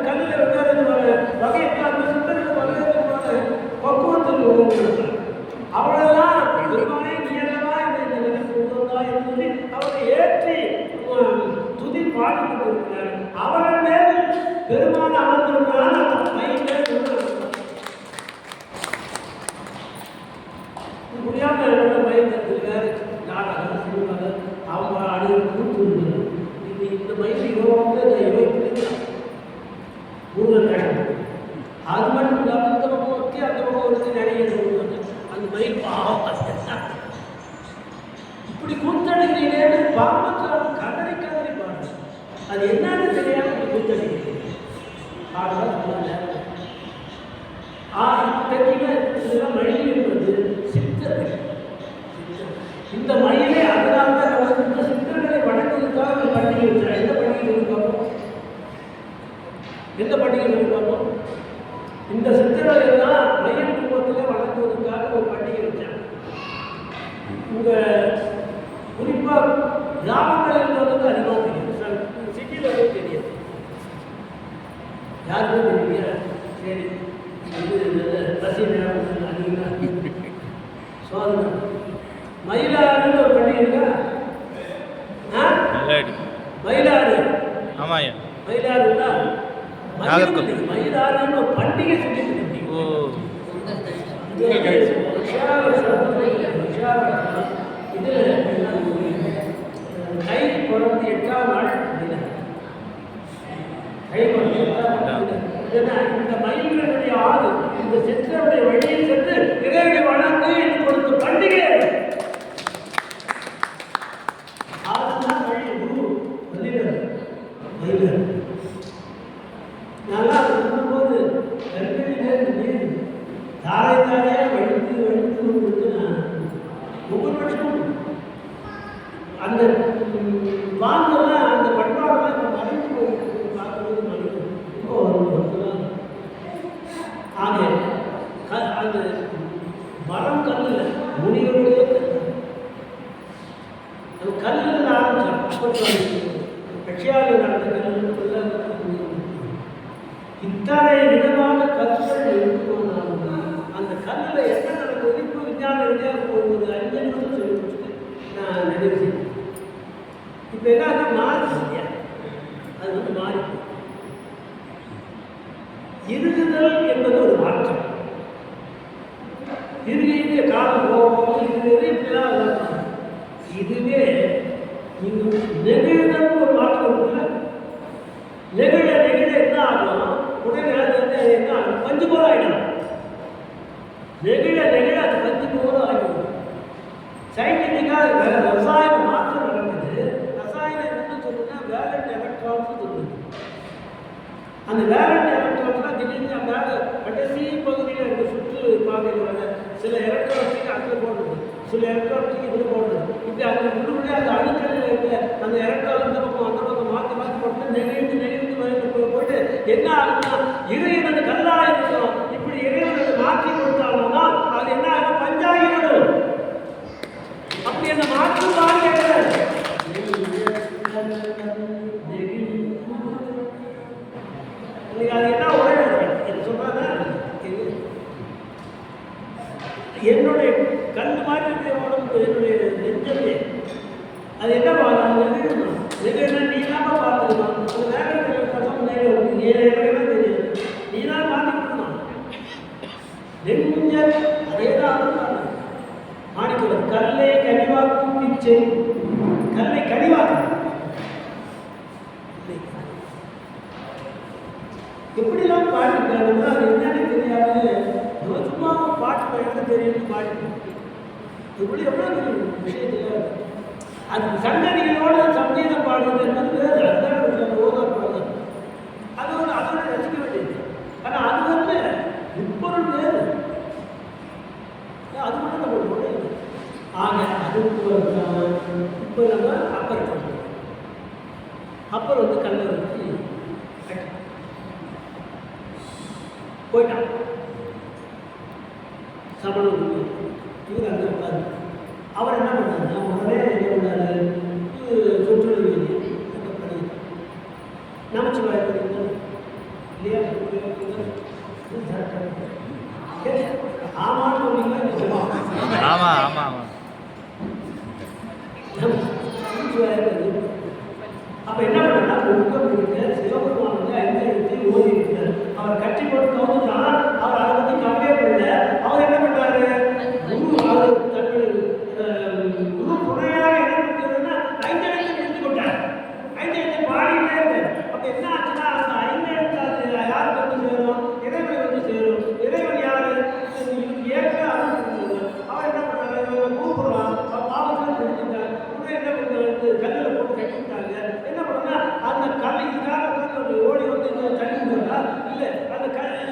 கல்லில் வெவ்வேறு வகையை அந்த சித்தருக்கு வகையான பக்குவத்தில் உருவாங்க. அவளெல்லாம் பெருமானே நீயல்லவா இந்த நிலைக்கு உருவந்தா என்று சொல்லி அவரை ஏற்றி துதி பாடிக்கொண்டிருக்கிறார். அவர்கள் மேல் பெருமான அமர்ந்திருக்கிறார். மையிலே முடியாமல் என்னோட மயில் வேறு நாடகம் சினிமாவில் அவங்க அடிகள் கூட்டு இது இந்த மயில் இவங்க இவை பிடிக்கலாம் ஊரில் நடக்கும். அது மட்டும் இல்லாமல் இந்த பக்கம் வச்சு அந்த பக்கம் வந்து நிறைய சொல்லுவாங்க. அந்த மயில் பாவம் இப்படி கூத்தடிக்கிறீங்க பாவத்தில் கதறி கதறி பாடு. அது என்னன்னு தெரியாமல் இப்படி கூத்தடிக்கிறீங்க பாடலாம் சொல்லுங்க. இதெல்லாம் மயில் என்பது சித்தர்கள். இந்த மயிலே அதனால தான் இந்த சித்தர்களை வணங்குவதற்காக ஒரு பண்டிகை வச்சார். எந்த பண்டிகை இருக்காமோ எந்த பண்டிகை இருக்காமோ இந்த சித்தர்களை எல்லாம் மயில் குடும்பத்தில் வணங்குவதற்காக ஒரு பண்டிகை வச்சார். உங்க குறிப்பாக கிராமங்களில் வந்து அதிகமாக தெரியும். சிட்டியில் போய் தெரியாது. யாருக்கும் தெரியல. சரி பசி நேரம் அதிகமாக சோதனை மயிலாடுன்னு ஒரு பண்டிகை இருக்கா? மயிலாடு ஆமாய்யா மயிலாடுன்னா நாகர்கோவில். மயிலாடுன்னு ஒரு பண்டிகை சொல்லிட்டு இருக்கீங்க. ஓ இது கை பிறந்து 8ஆம் நாள் கை பிறந்து 8ஆம் நாள். இந்த மயில்களுடைய ஆறு இந்த சித்தருடைய வழியில் சென்று இறைவனை வளர்ந்து என்று கொடுத்த பண்டிகை அது. ஆறுதான் வழி குரு மயிலர் நல்லா இருக்கும்போது கண்களிலே நீர் தாரை தாரையாக வழித்து வழித்து கொடுத்துனா ஒவ்வொரு வருஷமும் அந்த வாங்கெல்லாம் அந்த பண்பாடெல்லாம் மறைந்து போயிட்டு பார்க்கும்போது மனிதன் ரொம்ப வருஷம் ஆக அந்த மரம் கல்லில் முனிவர்களே அந்த கல்லில் ஆரம்பிச்சான். ரஷ்யாவில் நடந்த கல்லில் இத்தனை விதமான கற்கள் இருக்குமானாலும் அந்த கல்லில் என்ன நடக்குது இப்போ விஞ்ஞான ரீதியாக ஒரு 5 நிமிஷம் சொல்லி கொடுத்துட்டு நான் நிறைவு செய்வேன். இப்போ என்ன மாறுது இல்லையா? அது வந்து மாறி இருகுதல் என்பது ஒரு மாற்றம். இருகையிலே காலம் போகும் இதுவே இப்படிதான். இதுவே நீங்கள் நெகிழ்தல் ஒரு மாற்றம் இருக்குல்ல, நெகிழ நெகிழ என்ன ஆகும்? உடனே என்ன ஆகும்? பஞ்சு போல ஆகிடும். நெகிழ நெகிழ அது பஞ்சு போல ஆகிடும். சயின்டிஃபிக்காக ரசாயன மாற்றம் நடக்குது. ரசாயனம் என்ன சொல்லுன்னா வேலண்ட் எலக்ட்ரான்ஸ் சொல்லுது. அந்த வேலண்ட் எலக்ட்ரான்ஸ்லாம் திடீர்னு மேலே கடைசி பகுதியில் இருக்க சுற்று பாதையில் வர சில எலக்ட்ரான்ஸுக்கு அதில் போடுறது, சில எலக்ட்ரான்ஸுக்கு இதில் போடுறது. இப்படி அந்த உள்ளே அந்த அணுக்களில் இருக்க அந்த எலக்ட்ரான் இந்த பக்கம் அந்த பக்கம் மாற்றி மாற்றி போட்டு நெகிழ்ந்து நெகிழ்ந்து போட்டு என்ன ஆகுதுன்னா இறைவனது கல்லாக இருக்கும். இப்படி இறைவனது மாற்றி கொடுத்தாலும் தான் அது என்ன ஆகும்? பஞ்சாகிவிடும். அப்படி அந்த மாற்றம் தான் கேட்கிறார். அது என்ன உரையாடுறேன் சொல்றாங்க. என்னுடைய கண் மாதிரி இருக்கிற உடம்பு என்னுடைய நெஞ்சமே அது என்ன நெகிழணும். நெகிழனா நீ தான் பார்த்துக்கணும். அந்த வேலைகள் கஷ்டம் தெரியும். நீ தான் மாற்றி கொடுக்கணும். நெஞ்சல் அதே தான் மாணிக்கிறது. கல்லை கனிவாக்கும் பிச்சை. கல்லை கனிவாக்கும் எப்படிலாம் பாடிருக்காங்கன்னா அது என்னன்னு தெரியாது. சும்மா பாட்டு எழுத தெரியும் பாடிட்டு இப்படி எவ்வளோ விஷயத்தில் அது சங்கதிகளோட சங்கீதம் பாடுவது என்பது வேறு. அதுதான் ஓதா பாடுறது. அதோட ரசிக்க வேண்டியது. ஆனால் அது வந்து முப்பொருள் வேறு. அது மட்டும் நம்ம உடையது. ஆக அது இப்போ நம்ம அப்பர் வந்து கல்லை வச்சு போயிட்டான். சமணம் இவர் அங்கே உட்காரு. அவர் என்ன பண்ணாருன்னா உடனே என்ன பண்ணாரு? சொற்றொழிவு நமச்சிவாய இல்லையா? ஆமான்னு சொன்னீங்கன்னா ஆமாம் ஆமாம் ஆமாம். அப்போ என்ன பண்ணா ஒழுக்கம் இருக்க சிவபெருமான் வந்து 5 எழுத்தை ஓதி இருக்கிறார். அவர் கட்சி போட்டு தோன்றுதான். அவர் அதை பற்றி கவலையே பண்ணல. அவர் என்ன பண்றாரு? குரு தன்னுடைய குரு துணையாக என்ன பண்ணுறதுன்னா 5 எழுத்தை முடித்து கொண்டார். 5 எழுத்தை பாடிக்கிட்டே இருந்தார். அப்போ என்ன ஆச்சுன்னா அந்த 5 எழுத்து யாருக்கு வந்து சேரும்? இறைவனை வந்து சேரும். இறைவன் யாரு? ஏற்க அவர் என்ன பண்றாரு? கூப்பிடுறான். பாவத்தில் முடிச்சுட்டார். உடனே என்ன பண்றது? கல்லில் போட்டு கட்டிட்டாங்க. என்ன பண்ணா அந்த கல்லுக்காக ஓடி வந்து தண்ணி போடுறா இல்லை அந்த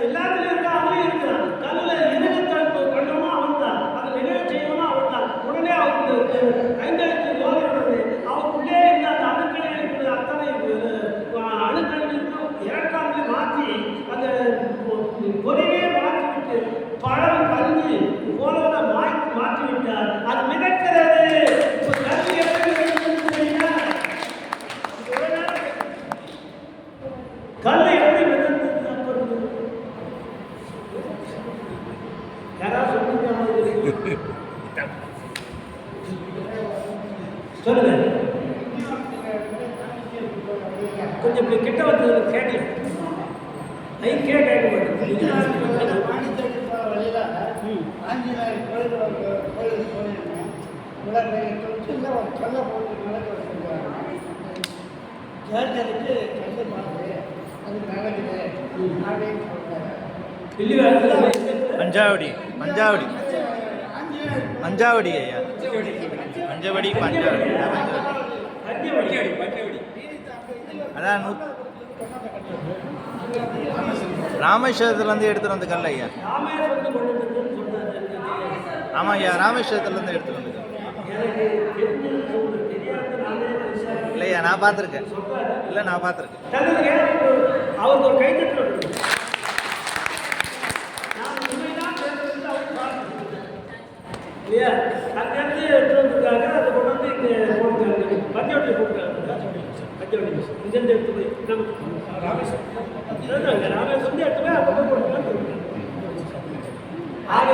எல்லாத்துலையும் இருக்கா. அவனே இருக்கிறான். கல்லில் இறங்கத்தான் பண்ணணும் அவன் தான். அதை நிகழ செய்யணும் அவன் தான். உடனே அவருக்கு 5 எழுத்து யோகி அவருக்குள்ளே இருந்த அந்த அணுக்களை இருக்கிற அத்தனை அணுக்கள் இறக்காமலே மாற்றி அந்த பொறிவே மாற்றி விட்டு பழம் பஞ்சு போலவனை மாற்றி விட்டார். அது மிதக்கிறது. இப்போ கல்வி எப்படி கல்லை எப்படி மிதந்தது? யாராவது சொல்லுங்க. சொல்லுங்க கொஞ்சம் கிட்ட வந்து கேட்கல. மைக்கே கேட்க மாட்டேங்குது. வாணிஜத்துக்கு போகிற வழியில் ஆஞ்சநேயர் கோயிலுக்கு போயிருந்தேன். உலகையை தொட்டில் ஒரு கல்லை போட்டு நடக்க வச்சுருக்காங்க. ஜேர்ஜருக்கு கல்லை பார்த்து அது நடக்குது அப்படின்னு சொல்கிறாங்க. பஞ்சாவடி பஞ்சாவடி ஆஞ்சநேயர் பஞ்சாவடி ஐயா பஞ்சவடி பஞ்சாவடி அதான் ராமேஸ்வரத்துலேருந்து எடுத்துகிட்டு வந்து கல் ஐயா. ராமேஸ்வரத்தை கொண்டு வந்துருக்குன்னு சொன்னாரு. ஆமாம் ஐயா, ராமேஸ்வரத்துலேருந்து எடுத்துகிட்டு வந்து கல். இல்லையா, நான் பார்த்துருக்கேன். இல்லை, நான் பார்த்துருக்கேன். அவருக்கு ஒரு கைத்தட்டல் இருக்கு. நான் உண்மைதான் பேசுறது அவர் பார்த்துருக்கேன் இல்லையா? அங்கேருந்து எடுத்து வந்திருக்காங்க. அதை கொண்டு வந்து இங்கே போட்டுருக்காங்க. பஞ்சவட்டியில் போட்டுருக்காங்க. பஞ்சவட்டி இங்கேருந்து எடுத்து போய் நம்ம ராமேஸ்வரம் ராமேஸ்வரம் எடுத்து போய் அங்கே போய் போட்டுருக்காங்க. ஆக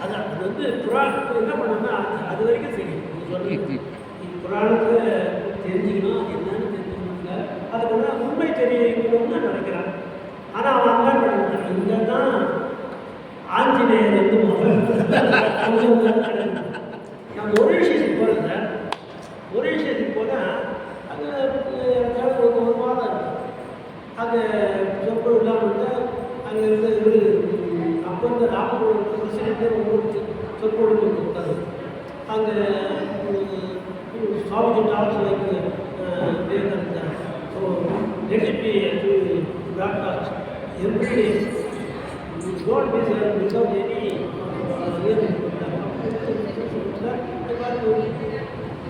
அதான் அது வந்து புராணத்தில் என்ன பண்ணணும்னா அது வரைக்கும் தெரியும். புராணத்தில் தெரிஞ்சுக்கணும், என்னன்னு தெரிஞ்சுக்கணுங்க. அதுக்கு வந்து உண்மை தெரியணும்னு தான் நினைக்கிறான். ஆனால் அவன் அந்த மாதிரி பண்ண இங்கே தான் ஆஞ்சநேயர் வந்து நான் ஒரு விஷயத்துக்கு போகிறேன் சார். ஒரு விஷயத்துக்கு போனால் அங்கே ஒரு மாதம் இருக்கும். அங்கே சொற்பொழு இல்லாமல் இருந்தால் அங்கே இருந்து ஒரு அப்போ இந்த ராமபுரம் பிரசிடென்ட்டே ஒவ்வொரு சொற்பொழு கொடுத்தாரு. அங்கே Swamiji doctor Vivekananda so recipe broadcast every day. God is there without any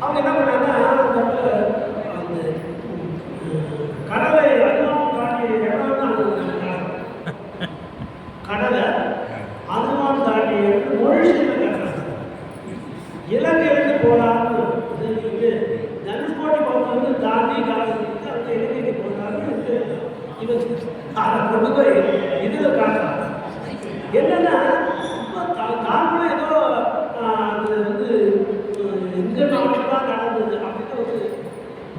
அவங்க என்ன பண்ணாங்கன்னா அந்த கடலை அதுவும் தாண்டி இடம் தான் கடலை அதுவும் தாண்டி மொழிஷியில் கட்டுறாங்க. இலங்கையிலிருந்து போகலான்னு தனுஷ்கோடி பகுதியிலிருந்து தாண்டி காலத்துக்கு அந்த இலங்கைக்கு போகலான்னு இவன் அதை கொண்டு போய் இதில் காட்டுறாங்க. என்னன்னா காரணம் ஏதோ அது வந்து இந்த நாட்டில் தான் நடந்தது அப்படின்னு ஒரு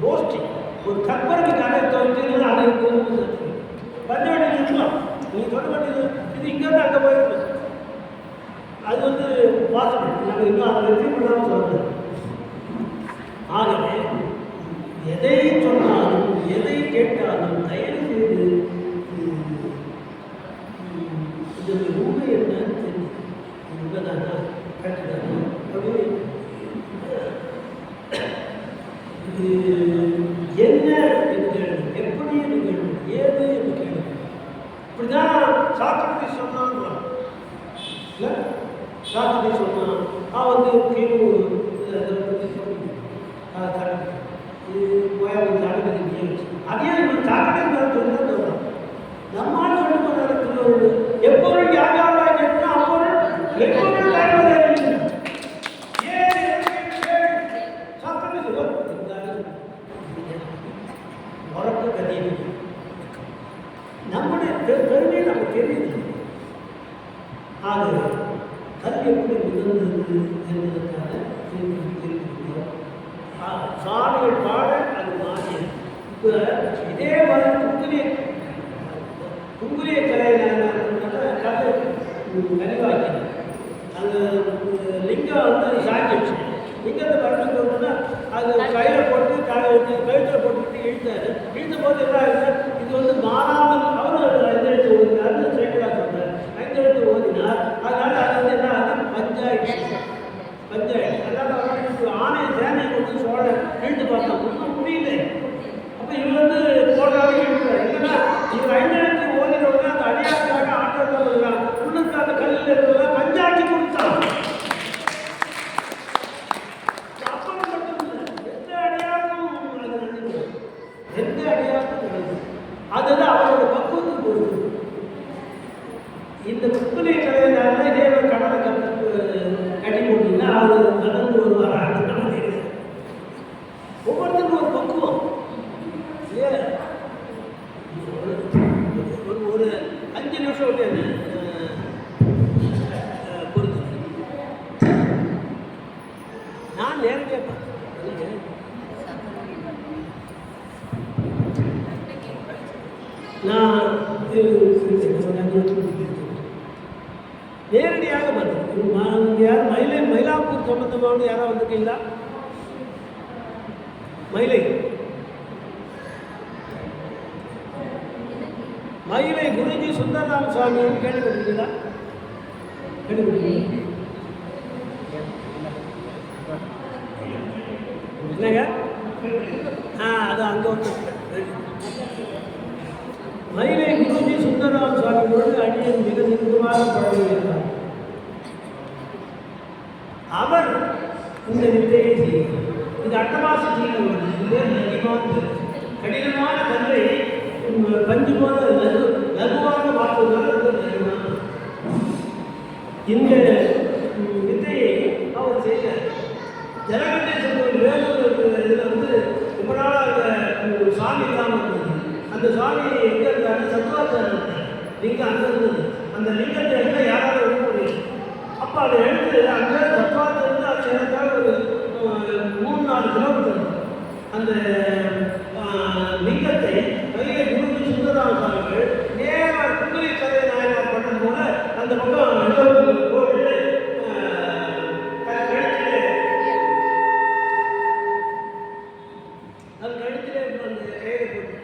கோஷ்டி ஒரு கற்பனைக்கு கதை தோன்றினா அதை பஞ்சவடி இருக்கலாம். நீ சொல்ல வேண்டியது இது இங்கேருந்து அங்கே போயிருக்கு. அது வந்து வாசனை நம்ம இன்னும் அதை வெற்றி பண்ணாமல் சொல்கிறது. ஆகவே எதை சொன்னாலும் எதை கேட்டாலும் தயவு செய்து இதோட உண்மை என்னன்னு தெரியும். உண்மைதானா கரெக்டானா அப்படின்னு என்ன என்று கேள்வி, எப்படி என்று கேள்வி, ஏது என்று கேள்வி. இப்படிதான் சாக்ரட்டிஸ் சொன்னான். இல்லை சாக்ரட்டிஸ் சொன்னான். அவன் வந்து கீழே அதே சாக்ரட்டிஸ் மேலே சொல்லி நம்மால் சொல்லி கொண்டாடு எப்பொருள் யாராவது கேட்டா அப்பொருள் எப்பொருள் காண்பதே உறக்க கதையை நம்முடைய பெருமை நமக்கு தெரியுது. ஆக கல்வி எப்படி உயர்ந்தது என்பதற்கான தெரிவிக்கிறோம். சாமிகள் பாட அது மாறிய இப்போ இதே மாதிரி குங்குலிய கலையிலான கதை கழிவாக்கின அந்த லிங்கம் வந்து சாக்கி வச்சு லிங்கத்தை பறந்து போட்டோம்னா அது கையில் போட்டு கழுத்தில் போட்டுக்கிட்டு இழுத்தாரு. இழுத்த போது என்ன ஆகுது, இது வந்து மாறாமல் அவரும் 5 எழுத்து ஓதினார்னு சேக்கலாக சொல்றார். 5 எழுத்து ஓதினார். அதனால அது வந்து என்ன ஆகுது, பஞ்சாயிடுச்சு. அதனால ஆணைய சேனையை கொண்டு சோழ இழுத்து பார்த்தா ஒன்றும் முடியல. அப்போ இவர் வந்து போடுறாரு இழுக்கிறார். இல்லைன்னா இவர் 5 எழுத்து ஓதினவங்க அந்த அடியாருக்காக ஆட்டோவில் வருகிறார். உள்ளுக்கு அந்த கல்லில் இருக்கிறத பஞ்சாட்சி கொடுத்தார். அதுதான் அவரோட பக்குவத்துக்கு போகுது. இந்த குப்பனை கலையினால இதே கடலை கட்டி போட்டீங்கன்னா அவர் நடந்து வருவார். ஒவ்வொருத்தருக்கும் ஒரு பக்குவம் இல்லையா? ஒரு 5 நிமிஷம் விட்டு பொறுத்து நான் நேரடியாக நான் நேரடியாக பார்த்தேன். யார் மயிலாப்பூர் சம்பந்தமான யாராவது வந்திருக்கீங்களா? மயிலை குருஜி சுந்தரராம சுவாமின்னு கேள்விப்பட்டிருக்கீங்களா? என்னங்க? அது அங்கே வந்து மயிலை குருஜி சுந்தரராம சுவாமியோடு அடியன் மிக நெருக்கமாக பழகியிருந்தார். அவர் இந்த வித்தையை செய்தார். இது அட்டமாச செய்வது கடினமான கல்லை பஞ்சு போல லகுவாக மாற்றுவதால் இந்த வித்தையை அவர் செய்தார். ஜலகண்டேஸ்வரர் கோயில் வேலூர் இதில் வந்து ரொம்ப நாளாக ஒரு சாமி இல்லாமல் இருந்தது. அந்த சாமி எங்கே இருந்தாரு? சத்வாச்சாரம் இருந்தார். லிங்கம் அங்கே இருந்தது. அந்த லிங்கத்தை எங்கே யாராவது எடுக்க முடியும். அப்போ அதை எடுத்து அங்கே சத்வாத்திலிருந்து அது எனக்காக ஒரு 3-4 கிலோமீட்டர் அந்த லிங்கத்தை மயிலை குருஜி சுந்தரராம சுவாமிகள் நேராக குங்குலி கதை நாயனார் பண்ண போல அந்த பக்கம் போட்டு அது கழுத்திலே அந்த கையை போட்டு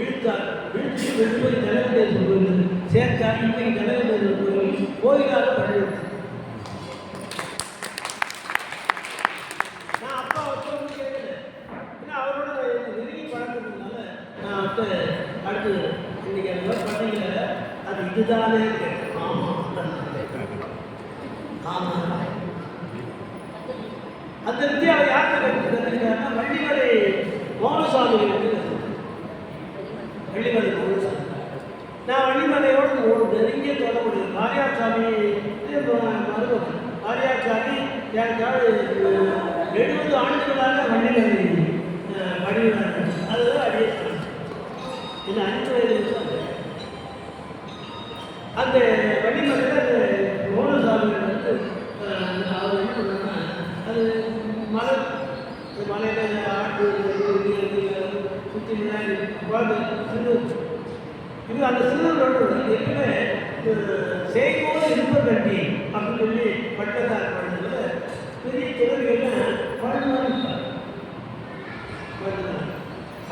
இழுத்தார். இழுத்து கொண்டு போய் ஜலகண்டேஸ்வரர் கோயில் சேர்த்தார். இன்னைக்கு ஜலகண்டேஸ்வரர் கோயிலாக பழகிடுச்சு. நான் அப்பா வச்சவங்க கேட்கல. ஏன்னா அவரோட நெருங்கி பழக்கிறதுனால நான் அடுத்து இன்னைக்கு அந்த மாதிரி பண்ணீங்க அது இதுதானே கேட்டேன். ஆமாம் ஆமாம். அந்த வித்தியாவை யார்கிட்ட கற்றுக்கிறதுன்னா வள்ளிமலை மௌனசாமி வள்ளிமலை மௌனசாமி. நான் வள்ளிமலையோடு ஒரு நெருங்கிய தொடர்புடைய வாரியார் சாமி மருமகன். வாரியார் சாமி எனக்காக 70 ஆண்டுகளாக வள்ளிமலை வழிவிடாங்க. அதுதான் அடியே இந்த 5 வயது அந்த வள்ளிமலையில் அந்த மௌனசாமி வந்து அவர் என்ன பண்ணாங்கன்னா அது மலையில் ஆட்டு சுற்றி முன்னாடி குழந்தை சிறு இது அந்த சிறுவரோடு எப்பவுமே செய்வோடு இருப்பதண்டி அப்படின்னு சொல்லி பட்டத்தார் குழந்தைங்கள பெரிய திறமைகள்லாம் குழந்தைங்க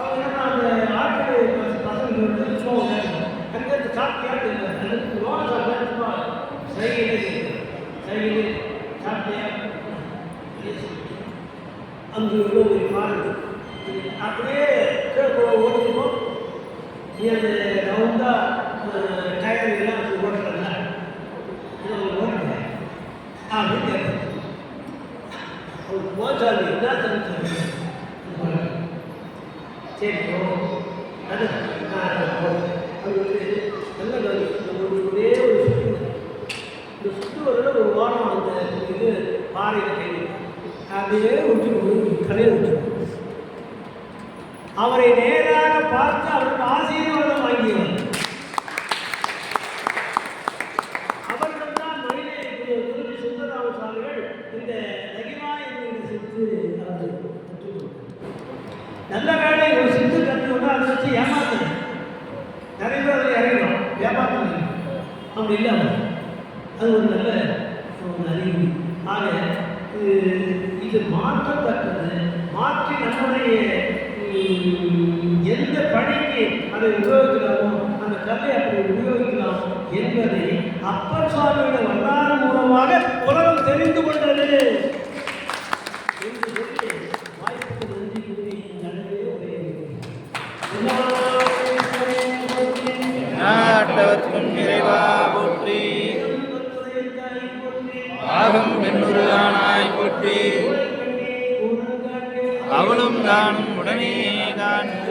அவங்க என்ன அந்த ஆட்டு பசங்க வந்து அங்கே சாப்பிட்டியாட்டு இல்லை லோன சாப்பிட்டா சைகிலே சாப்பிட்டியா அங்கே எவ்வளோ ஒரு மாறுது அப்படியே ஓடிருக்கோம். நீ அந்த ரவுண்டாக டயர்லாம் ஓட்டுறல ஓட்டுறேன் அப்படின்னு கேட்குறேன். அவர் போச்சாரு என்ன தெரிஞ்சு சரி அது அது வந்து நல்ல கல்வி ஒரே ஒரு சுற்று. இந்த சுற்றுவரில் ஒரு வாரம் அந்த இது பாறையில் கை அப்படியே விட்டு கலையில் விட்டு அவரை நேராக பார்த்து அவருக்கு ஆசீர்வாதம் வாங்கியவர். அவர்கள் தான் மயிலை குருஜி சுந்தரராம சுவாமிகள் இந்த நகிமா என்கிற சித்து நல்ல வேலை ஒரு சித்து கற்றுக்கொண்டு அதை வச்சு ஏமாத்தணும். நிறைய பேர் அதில் இறங்கணும் ஏமாத்தணும் அப்படி இல்லாமல் அது ஒரு நல்ல அறிவு. ஆக இது மாற்றத்தக்கது. மாற்றி நம்முடைய எந்த பணிக்கு அதை உபயோகிக்கலாமோ அந்த கல்லை அப்படி உபயோகிக்கலாம் என்பதை அப்பர் சுவாமியோட வரலாறு மூலமாக உலகம் தெரிந்து கொண்டது என்று சொல்லி வாய்ப்புக்கு நன்றி கூறி நன்றே நாட்டவர்க்கும் இறைவா போற்றி. ஆகம் பெண்ணுரு ஆனாய் போற்றி. அவளும் தானும் உடனே காண்க.